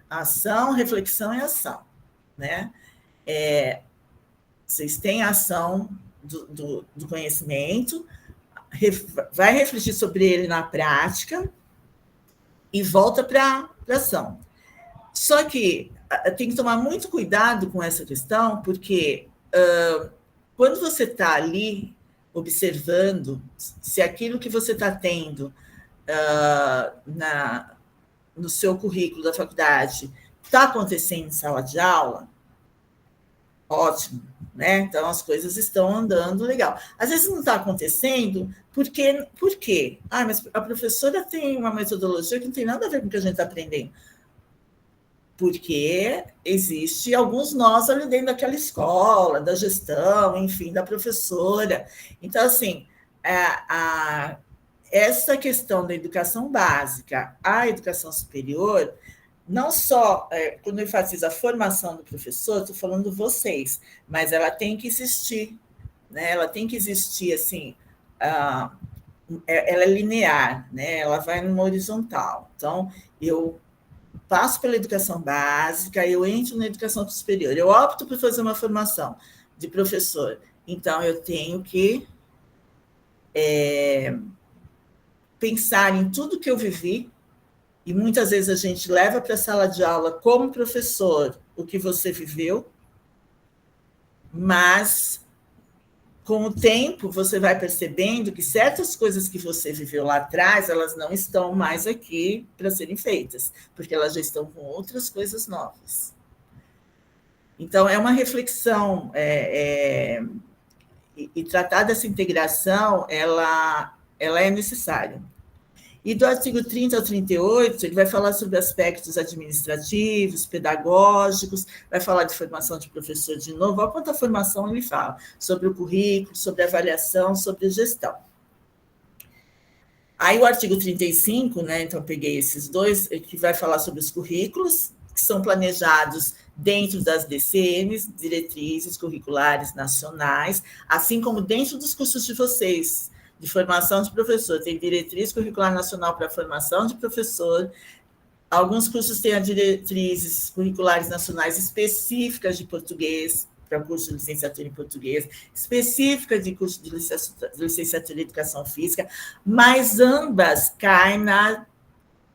ação, reflexão e ação, né? Vocês têm a ação do conhecimento, vai refletir sobre ele na prática e volta para a ação. Só que tem que tomar muito cuidado com essa questão, porque quando você está ali observando se aquilo que você está tendo no seu currículo da faculdade está acontecendo em sala de aula, ótimo, né? Então as coisas estão andando legal. Às vezes não está acontecendo, por quê? Mas a professora tem uma metodologia que não tem nada a ver com o que a gente está aprendendo. Porque existe alguns nós ali dentro daquela escola, da gestão, enfim, da professora. Então, assim, essa questão da educação básica à educação superior, não só quando eu enfatizo a formação do professor, estou falando vocês, mas ela tem que existir, né? Ela tem que existir, assim, ela é linear, né? Ela vai numa horizontal. Então, eu passo pela educação básica, eu entro na educação superior, eu opto por fazer uma formação de professor, então eu tenho que pensar em tudo que eu vivi, e muitas vezes a gente leva para a sala de aula como professor o que você viveu, mas com o tempo você vai percebendo que certas coisas que você viveu lá atrás, elas não estão mais aqui para serem feitas, porque elas já estão com outras coisas novas. Então, é uma reflexão, e tratar dessa integração, ela é necessária. E do artigo 30 ao 38, ele vai falar sobre aspectos administrativos, pedagógicos, vai falar de formação de professor de novo. Olha quanta formação ele fala, sobre o currículo, sobre avaliação, sobre gestão. Aí o artigo 35, né, então peguei esses dois, que vai falar sobre os currículos, que são planejados dentro das DCMs, diretrizes curriculares nacionais, assim como dentro dos cursos de vocês, de formação de professor, tem diretriz curricular nacional para a formação de professor, alguns cursos têm as diretrizes curriculares nacionais específicas de português, para o curso de licenciatura em português, específica de curso de licenciatura em educação física, mas ambas caem na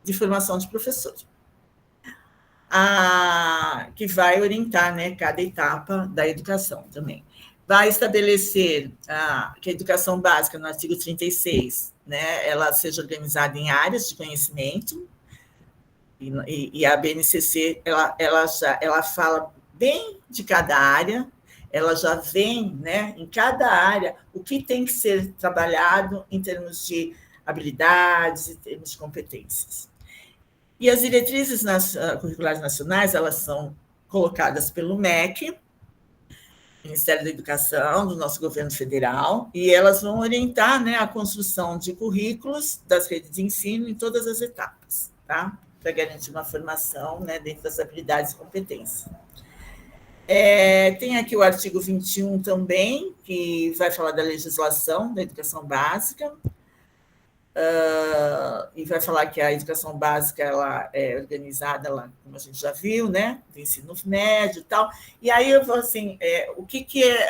de formação de professor, que vai orientar, né, cada etapa da educação também. Vai estabelecer que a educação básica, no artigo 36, né, ela seja organizada em áreas de conhecimento, e a BNCC ela fala bem de cada área, ela já vem, né, em cada área o que tem que ser trabalhado em termos de habilidades, em termos de competências. E as diretrizes curriculares nacionais, elas são colocadas pelo MEC, Ministério da Educação, do nosso governo federal, e elas vão orientar, né, a construção de currículos das redes de ensino em todas as etapas, tá? Para garantir uma formação, né, dentro das habilidades e competências. Tem aqui o artigo 21 também, que vai falar da legislação da educação básica. e vai falar que a educação básica ela é organizada, ela, como a gente já viu, né, do ensino médio e tal. E aí eu vou assim, o que é?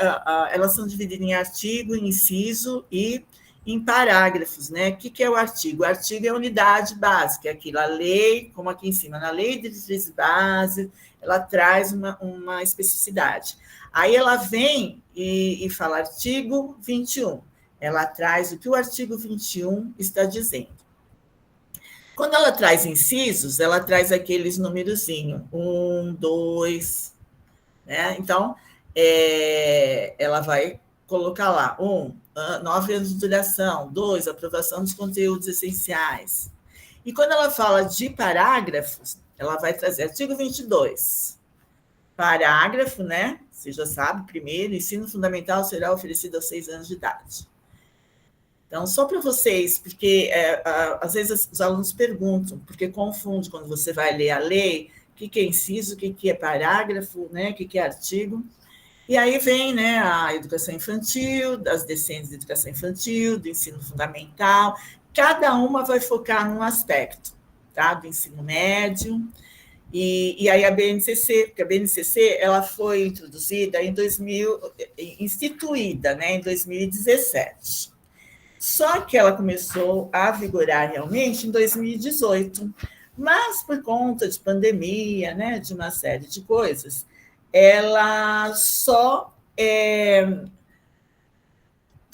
Elas são divididas em artigo, em inciso e em parágrafos, né? O que é o artigo? O artigo é a unidade básica, é aquilo, a lei, como aqui em cima, na lei de diretrizes base, ela traz uma especificidade. Aí ela vem e fala artigo 21. Ela traz o que o artigo 21 está dizendo. Quando ela traz incisos, ela traz aqueles numerozinhos, 1, 2, né? Então, ela vai colocar lá, 1, 9 anos de duração, 2, aprovação dos conteúdos essenciais. E quando ela fala de parágrafos, ela vai trazer artigo 22. Parágrafo, né? Você já sabe, primeiro, ensino fundamental será oferecido aos 6 anos de idade. Então, só para vocês, porque às vezes os alunos perguntam, porque confunde quando você vai ler a lei, o que é inciso, o que é parágrafo, né? O que é artigo. E aí vem, né, a educação infantil, as decentes de educação infantil, do ensino fundamental, cada uma vai focar num aspecto, tá? Do ensino médio, e aí a BNCC, porque a BNCC ela foi introduzida instituída, né, em 2017. Só que ela começou a vigorar realmente em 2018, mas por conta de pandemia, né, de uma série de coisas, ela só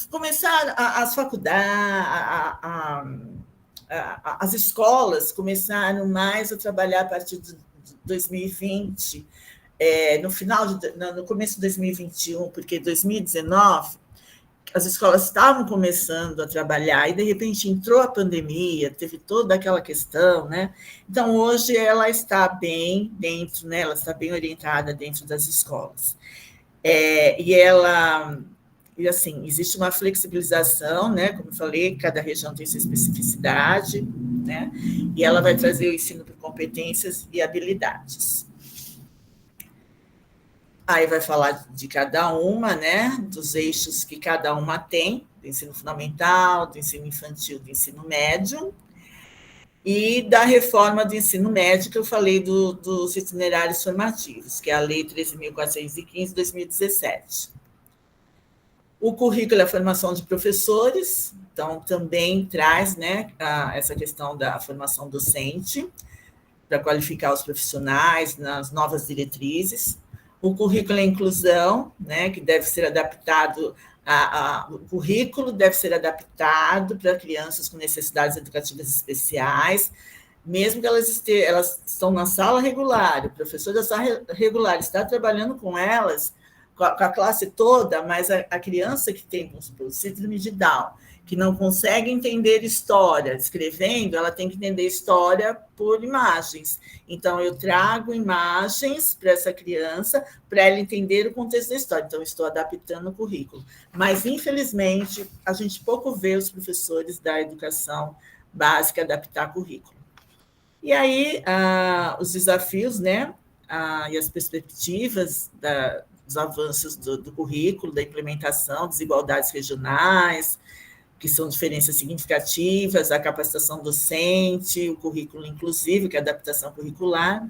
começaram as faculdades, as escolas começaram mais a trabalhar a partir de 2020, no começo de 2021, porque 2019 as escolas estavam começando a trabalhar e, de repente, entrou a pandemia, teve toda aquela questão, né? Então, hoje, ela está bem dentro, né? Ela está bem orientada dentro das escolas. E assim, existe uma flexibilização, né? Como eu falei, cada região tem sua especificidade, né? E ela vai trazer o ensino por competências e habilidades. Aí vai falar de cada uma, né, dos eixos que cada uma tem, do ensino fundamental, do ensino infantil, do ensino médio, e da reforma do ensino médio, que eu falei dos itinerários formativos, que é a Lei 13.415, de 2017. O currículo é a formação de professores, então também traz, né, essa questão da formação docente, para qualificar os profissionais nas novas diretrizes. O currículo é inclusão, né, que deve ser adaptado, o currículo deve ser adaptado para crianças com necessidades educativas especiais, mesmo que elas estão na sala regular, o professor da sala regular está trabalhando com elas, com a classe toda, mas a criança que tem, vamos supor, síndrome de Down, que não consegue entender história escrevendo, ela tem que entender história por imagens. Então, eu trago imagens para essa criança, para ela entender o contexto da história. Então, eu estou adaptando o currículo. Mas, infelizmente, a gente pouco vê os professores da educação básica adaptar currículo. E aí, os desafios, né, e as perspectivas dos avanços do currículo, da implementação, desigualdades regionais, que são diferenças significativas, a capacitação docente, o currículo inclusivo, que é a adaptação curricular.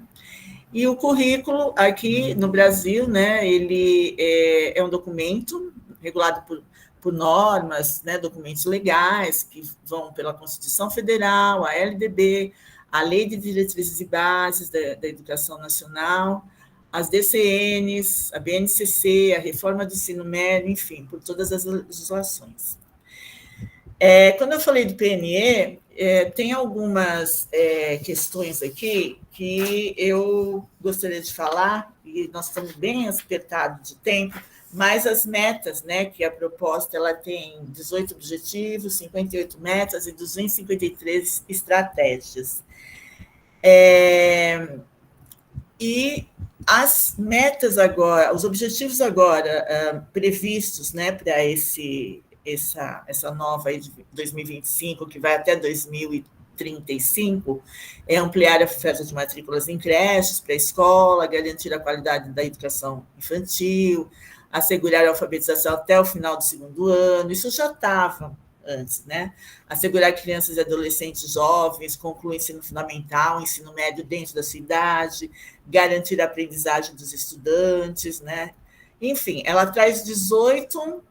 E o currículo, aqui no Brasil, né, ele é um documento regulado por normas, né, documentos legais, que vão pela Constituição Federal, a LDB, a Lei de Diretrizes e Bases da Educação Nacional, as DCNs, a BNCC, a Reforma do Ensino Médio, enfim, por todas as legislações. Quando eu falei do PNE, tem algumas questões aqui que eu gostaria de falar, e nós estamos bem apertados de tempo, mas as metas, né, que a proposta ela tem 18 objetivos, 58 metas e 253 estratégias. E as metas agora, os objetivos agora previstos, né, para essa nova aí de 2025, que vai até 2035, é ampliar a oferta de matrículas em creches para a escola, garantir a qualidade da educação infantil, assegurar a alfabetização até o final do segundo ano. Isso já estava antes, né? Assegurar que crianças e adolescentes jovens concluam ensino fundamental, ensino médio dentro da sua idade, garantir a aprendizagem dos estudantes, né? Enfim, ela traz 18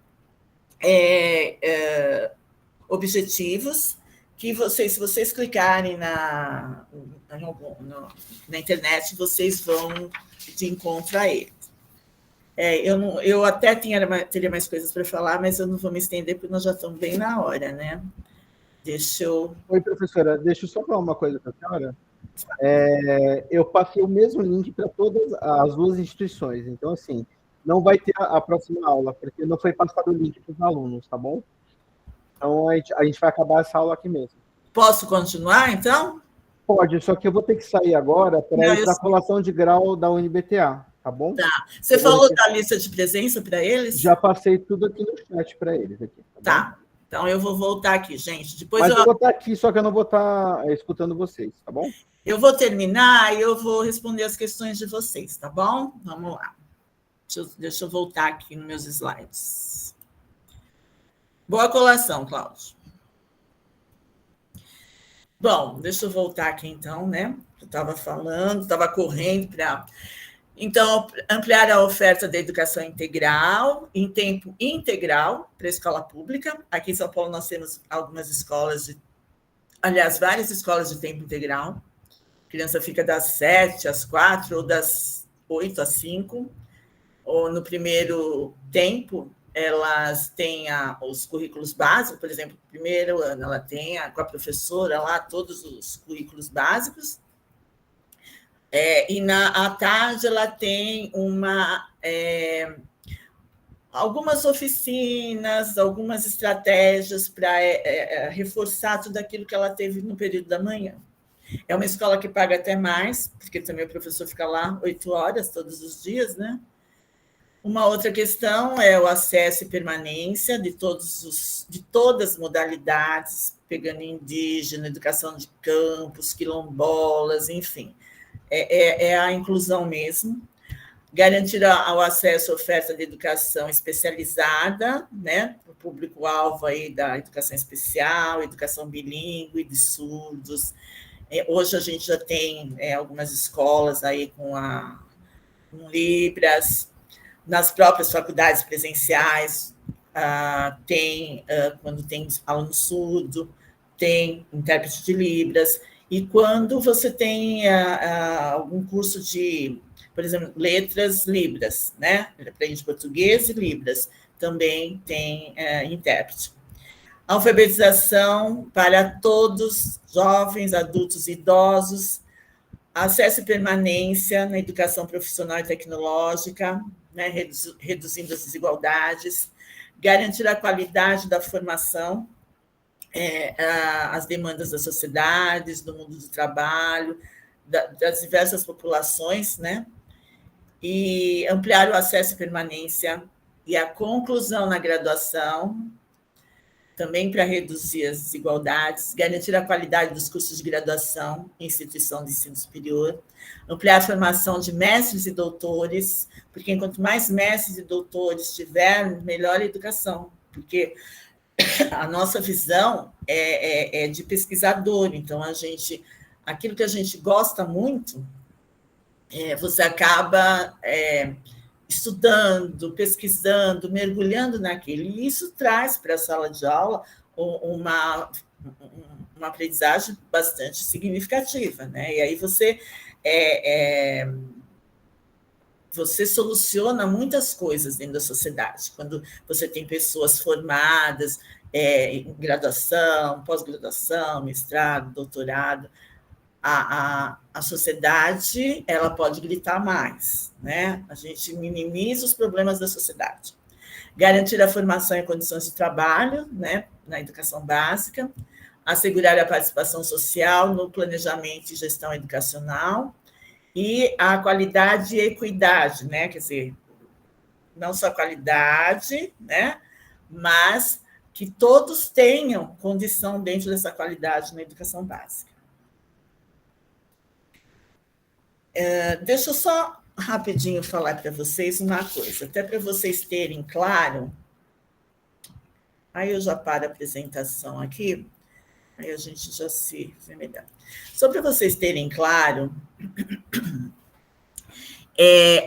objetivos que vocês, se vocês clicarem na internet, vocês vão de encontro a ele. Eu até teria mais coisas para falar, mas eu não vou me estender, porque nós já estamos bem na hora, né? Oi, professora, deixa eu só falar uma coisa para a senhora. Eu passei o mesmo link para todas as duas instituições, então, assim, não vai ter a próxima aula, porque não foi passado o link para os alunos, tá bom? Então, a gente vai acabar essa aula aqui mesmo. Posso continuar, então? Pode, só que eu vou ter que sair agora para ir para a colação de grau da UNBTA, tá bom? Tá. Você falou da lista de presença para eles? Já passei tudo aqui no chat para eles. Aqui, tá. Então, eu vou voltar aqui, gente. Mas eu vou estar aqui, só que eu não vou estar escutando vocês, tá bom? Eu vou terminar e eu vou responder as questões de vocês, tá bom? Vamos lá. Deixa eu voltar aqui nos meus slides. Boa colação, Cláudio. Bom, deixa eu voltar aqui, então, né? Eu estava falando, estava correndo para... Então, ampliar a oferta da educação integral, em tempo integral, para a escola pública. Aqui em São Paulo nós temos algumas escolas, aliás, várias escolas de tempo integral. A criança fica das 7 às 4 ou das 8 às 5. Ou no primeiro tempo, elas têm os currículos básicos, por exemplo, no primeiro ano ela tem com a professora lá todos os currículos básicos, e à tarde ela tem algumas oficinas, algumas estratégias para reforçar tudo aquilo que ela teve no período da manhã. É uma escola que paga até mais, porque também o professor fica lá 8 horas todos os dias, né? Uma outra questão é o acesso e permanência de todas as modalidades, pegando indígena, educação de campos, quilombolas, enfim. É a inclusão mesmo. Garantir o acesso à oferta de educação especializada, né, para o público-alvo aí da educação especial, educação bilíngue, de surdos. Hoje a gente já tem algumas escolas aí com Libras. Nas próprias faculdades presenciais, quando tem aluno surdo, tem intérprete de Libras, e quando você tem algum curso de, por exemplo, letras Libras, né? Aprende português e Libras, também tem intérprete. Alfabetização para todos, jovens, adultos e idosos, acesso e permanência na educação profissional e tecnológica, né, reduzindo as desigualdades, garantir a qualidade da formação, as demandas das sociedades, do mundo do trabalho, das diversas populações, né, e ampliar o acesso e permanência e a conclusão na graduação, também para reduzir as desigualdades, garantir a qualidade dos cursos de graduação em instituição de ensino superior, ampliar a formação de mestres e doutores, porque quanto mais mestres e doutores tiver, melhor a educação, porque a nossa visão é de pesquisador, então aquilo que a gente gosta muito, você acaba estudando, pesquisando, mergulhando naquilo, e isso traz para a sala de aula uma aprendizagem bastante significativa, né? E aí você soluciona muitas coisas dentro da sociedade, quando você tem pessoas formadas em graduação, pós-graduação, mestrado, doutorado. A sociedade ela pode gritar mais, né? A gente minimiza os problemas da sociedade. Garantir a formação e condições de trabalho, né, na educação básica, assegurar a participação social no planejamento e gestão educacional e a qualidade e equidade, né? Quer dizer, não só qualidade, né, mas que todos tenham condição dentro dessa qualidade na educação básica. Deixa eu só rapidinho falar para vocês uma coisa, até para vocês terem claro Aí eu já paro a apresentação aqui, aí a gente já se vê melhor. Só para vocês terem claro,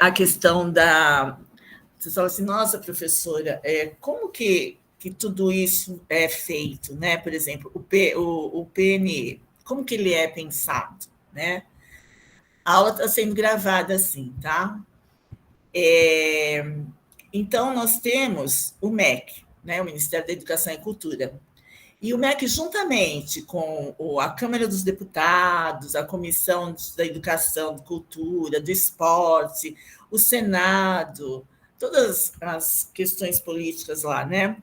a questão da... Vocês falam assim, nossa, professora, como que tudo isso é feito, né? Por exemplo, o PNE, como que ele é pensado, né? A aula está sendo gravada assim, tá? Então, nós temos o MEC, né? O Ministério da Educação e Cultura. E o MEC, juntamente com a Câmara dos Deputados, a Comissão da Educação, Cultura, do Esporte, o Senado, todas as questões políticas lá, né?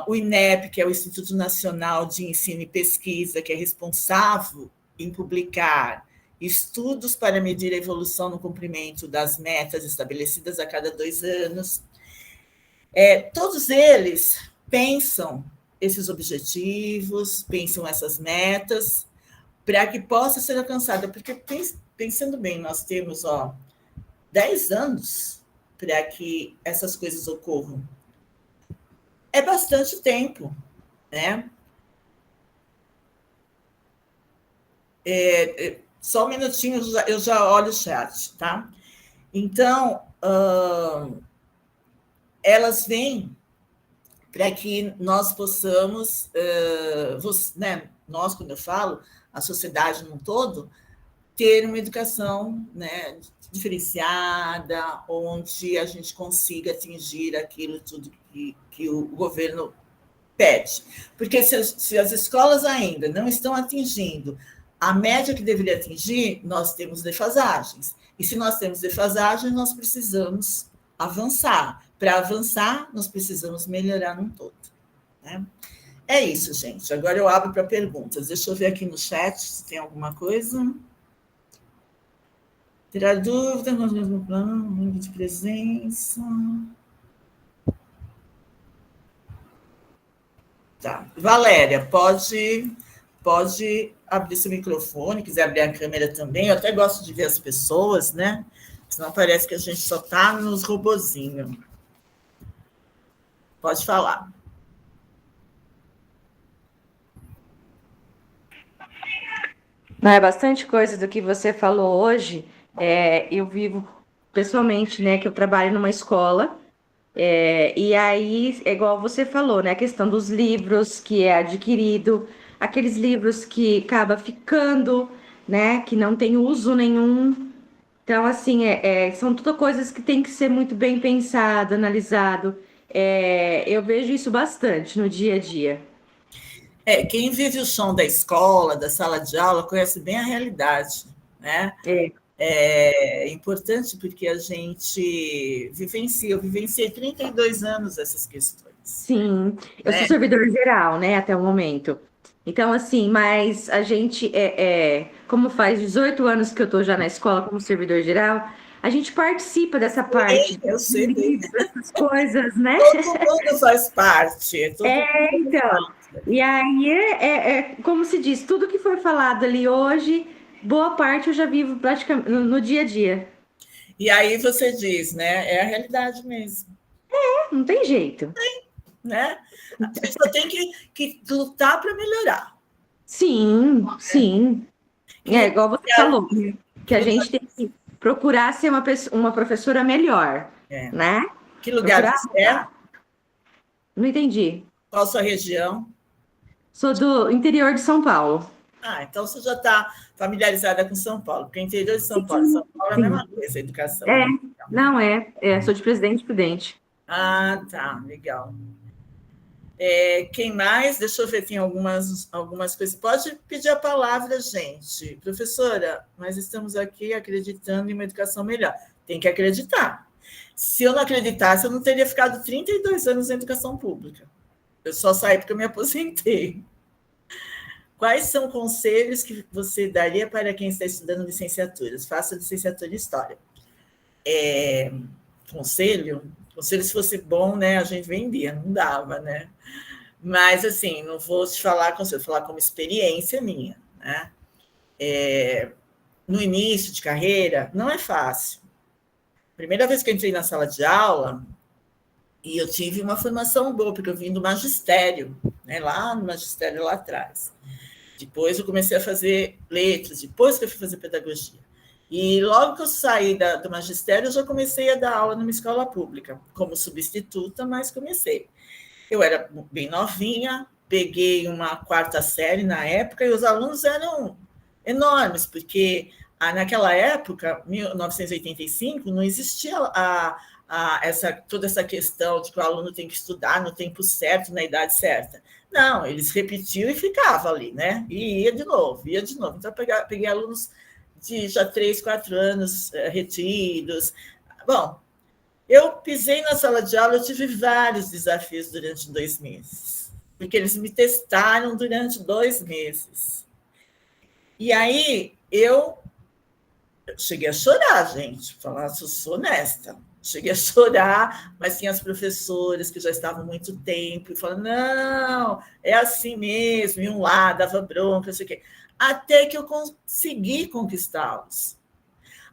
O INEP, que é o Instituto Nacional de Ensino e Pesquisa, que é responsável em publicar estudos para medir a evolução no cumprimento das metas estabelecidas a cada 2 anos. Todos eles pensam esses objetivos, pensam essas metas, para que possa ser alcançada. Porque, pensando bem, nós temos 10 anos para que essas coisas ocorram. É bastante tempo, né? Só um minutinho, eu já olho o chat, tá? Então, elas vêm para que nós possamos, né, nós, quando eu falo, a sociedade no todo, ter uma educação, né, diferenciada, onde a gente consiga atingir aquilo tudo que o governo pede. Porque se as escolas ainda não estão atingindo a média que deveria atingir, nós temos defasagens. E se nós temos defasagens, nós precisamos avançar. Para avançar, nós precisamos melhorar num todo, né? É isso, gente. Agora eu abro para perguntas. Deixa eu ver aqui no chat se tem alguma coisa. Tirar dúvida, nós mesmo plano, nível de presença. Tá. Valéria, pode abrir seu microfone, quiser abrir a câmera também. Eu até gosto de ver as pessoas, né? Senão parece que a gente só está nos robozinhos. Pode falar. Não, é bastante coisa do que você falou hoje. Eu vivo pessoalmente, né, que eu trabalho numa escola, e aí é igual você falou, né, a questão dos livros que é adquirido, aqueles livros que acaba ficando, né, que não tem uso nenhum. Então, assim, são tudo coisas que tem que ser muito bem pensado, analisado. Eu vejo isso bastante no dia a dia. Quem vive o chão da escola, da sala de aula, conhece bem a realidade, né? É importante porque a gente vivencia. Eu vivenciei 32 anos essas questões. Sim, eu sou servidor geral, né, até o momento. Então, assim, mas a gente, como faz 18 anos que eu estou já na escola como servidor geral, a gente participa dessa parte Eu sei bem. dessas coisas, né? Todo mundo faz parte. Então. E aí, como se diz, tudo que foi falado ali hoje, boa parte eu já vivo praticamente no dia a dia. E aí você diz, né? É a realidade mesmo. Não tem jeito. Né? A gente só tem que lutar para melhorar. Sim, sim. Igual você falou, que a gente tem que procurar ser uma professora melhor, né? Que lugar você é? Não entendi. Qual a sua região? Sou do interior de São Paulo. Então você já está familiarizada com São Paulo, porque interior de São Paulo, São Paulo é a mesma coisa, a educação. Sou de Presidente Prudente. Tá, legal. Quem mais? Deixa eu ver, tem algumas coisas. Pode pedir a palavra, gente. Professora, nós estamos aqui acreditando em uma educação melhor. Tem que acreditar. Se eu não acreditasse, eu não teria ficado 32 anos na educação pública. Eu só saí porque eu me aposentei. Quais são conselhos que você daria para quem está estudando licenciaturas? Faça licenciatura em História. Conselho, se fosse bom, né, a gente vendia, não dava, né? Mas, assim, não vou te falar conselho, vou falar como experiência minha, né? No início de carreira, não é fácil. Primeira vez que eu entrei na sala de aula, E eu tive uma formação boa, porque eu vim do magistério, né, lá no magistério lá atrás. Depois eu comecei a fazer letras, depois que eu fui fazer pedagogia. E logo que eu saí do magistério, eu já comecei a dar aula numa escola pública, como substituta, mas comecei. Eu era bem novinha, peguei uma quarta série na época, e os alunos eram enormes, porque naquela época, 1985, não existia toda essa questão de que o aluno tem que estudar no tempo certo, na idade certa. Não, eles repetiam e ficavam ali, né? E ia de novo, ia de novo. Então, eu peguei alunos de já 3, 4 anos retidos. Bom, eu pisei na sala de aula, eu tive vários desafios durante 2 meses, porque eles me testaram durante 2 meses. E aí, eu cheguei a chorar, gente, falar, sou honesta. Cheguei a chorar, mas tinha as professoras que já estavam há muito tempo e falaram, não, é assim mesmo, iam lá, dava bronca, não sei o quê. Até que eu consegui conquistá-los.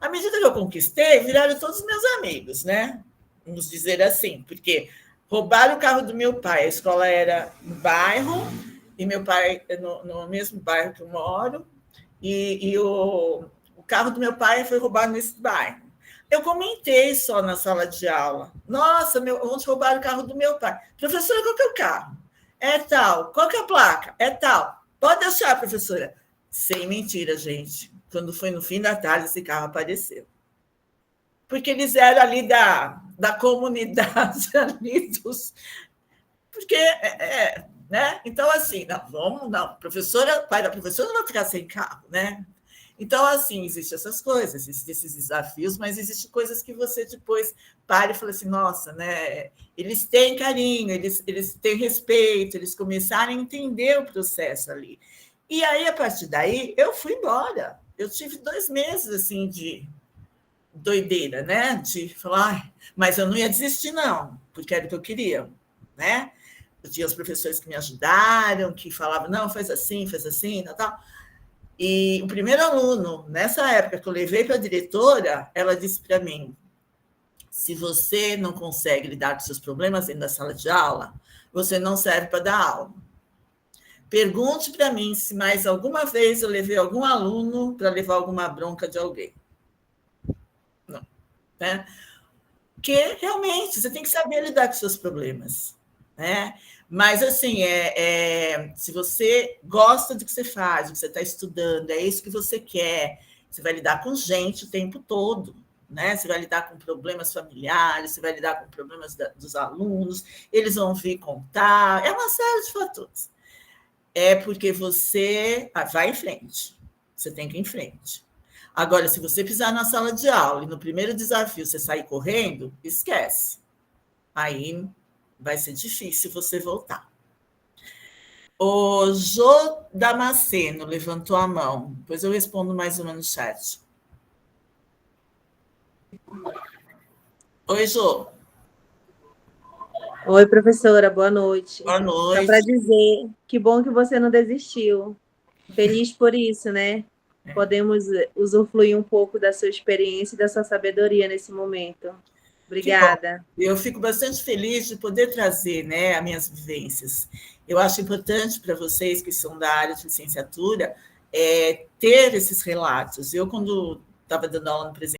À medida que eu conquistei, viraram todos meus amigos, né? Vamos dizer assim, porque roubaram o carro do meu pai, a escola era no bairro, e meu pai no mesmo bairro que eu moro, e o carro do meu pai foi roubado nesse bairro. Eu comentei só na sala de aula. Nossa, ontem roubaram o carro do meu pai. Professora, qual que é o carro? É tal. Qual que é a placa? É tal. Pode deixar, professora. Sem mentira, gente. Quando foi no fim da tarde, esse carro apareceu. Porque eles eram ali da comunidade, ali dos... Porque, né? Então, assim, não, professora, pai da professora não vai ficar sem carro, né? Então, assim, existem essas coisas, existem esses desafios, mas existem coisas que você depois para e fala assim, nossa, né? Eles têm carinho, eles têm respeito, eles começaram a entender o processo ali. E aí, a partir daí, eu fui embora. Eu tive 2 meses, assim, de doideira, né? De falar, mas eu não ia desistir, não, porque era o que eu queria, né? Eu tinha os professores que me ajudaram, que falavam, não, faz assim, tal. E o primeiro aluno, nessa época que eu levei para a diretora, ela disse para mim, se você não consegue lidar com seus problemas dentro da sala de aula, você não serve para dar aula. Pergunte para mim se mais alguma vez eu levei algum aluno para levar alguma bronca de alguém. Não. Né? Porque, realmente, você tem que saber lidar com seus problemas. Né? Mas, assim, se você gosta do que você faz, do que você está estudando, é isso que você quer, você vai lidar com gente o tempo todo, né? Você vai lidar com problemas familiares, você vai lidar com problemas dos alunos, eles vão vir contar, é uma série de fatores. É porque você vai em frente, você tem que ir em frente. Agora, se você pisar na sala de aula e no primeiro desafio você sair correndo, esquece. Aí vai ser difícil você voltar. O Jô Damasceno levantou a mão. Depois eu respondo mais uma no chat. Oi, Jô. Oi, professora, boa noite. Boa noite. Só para dizer, que bom que você não desistiu. Feliz por isso, né? Podemos usufruir um pouco da sua experiência e da sua sabedoria nesse momento. Obrigada. Eu fico bastante feliz de poder trazer, né, as minhas vivências. Eu acho importante para vocês que são da área de licenciatura ter esses relatos. Eu, quando estava dando aula no presencial,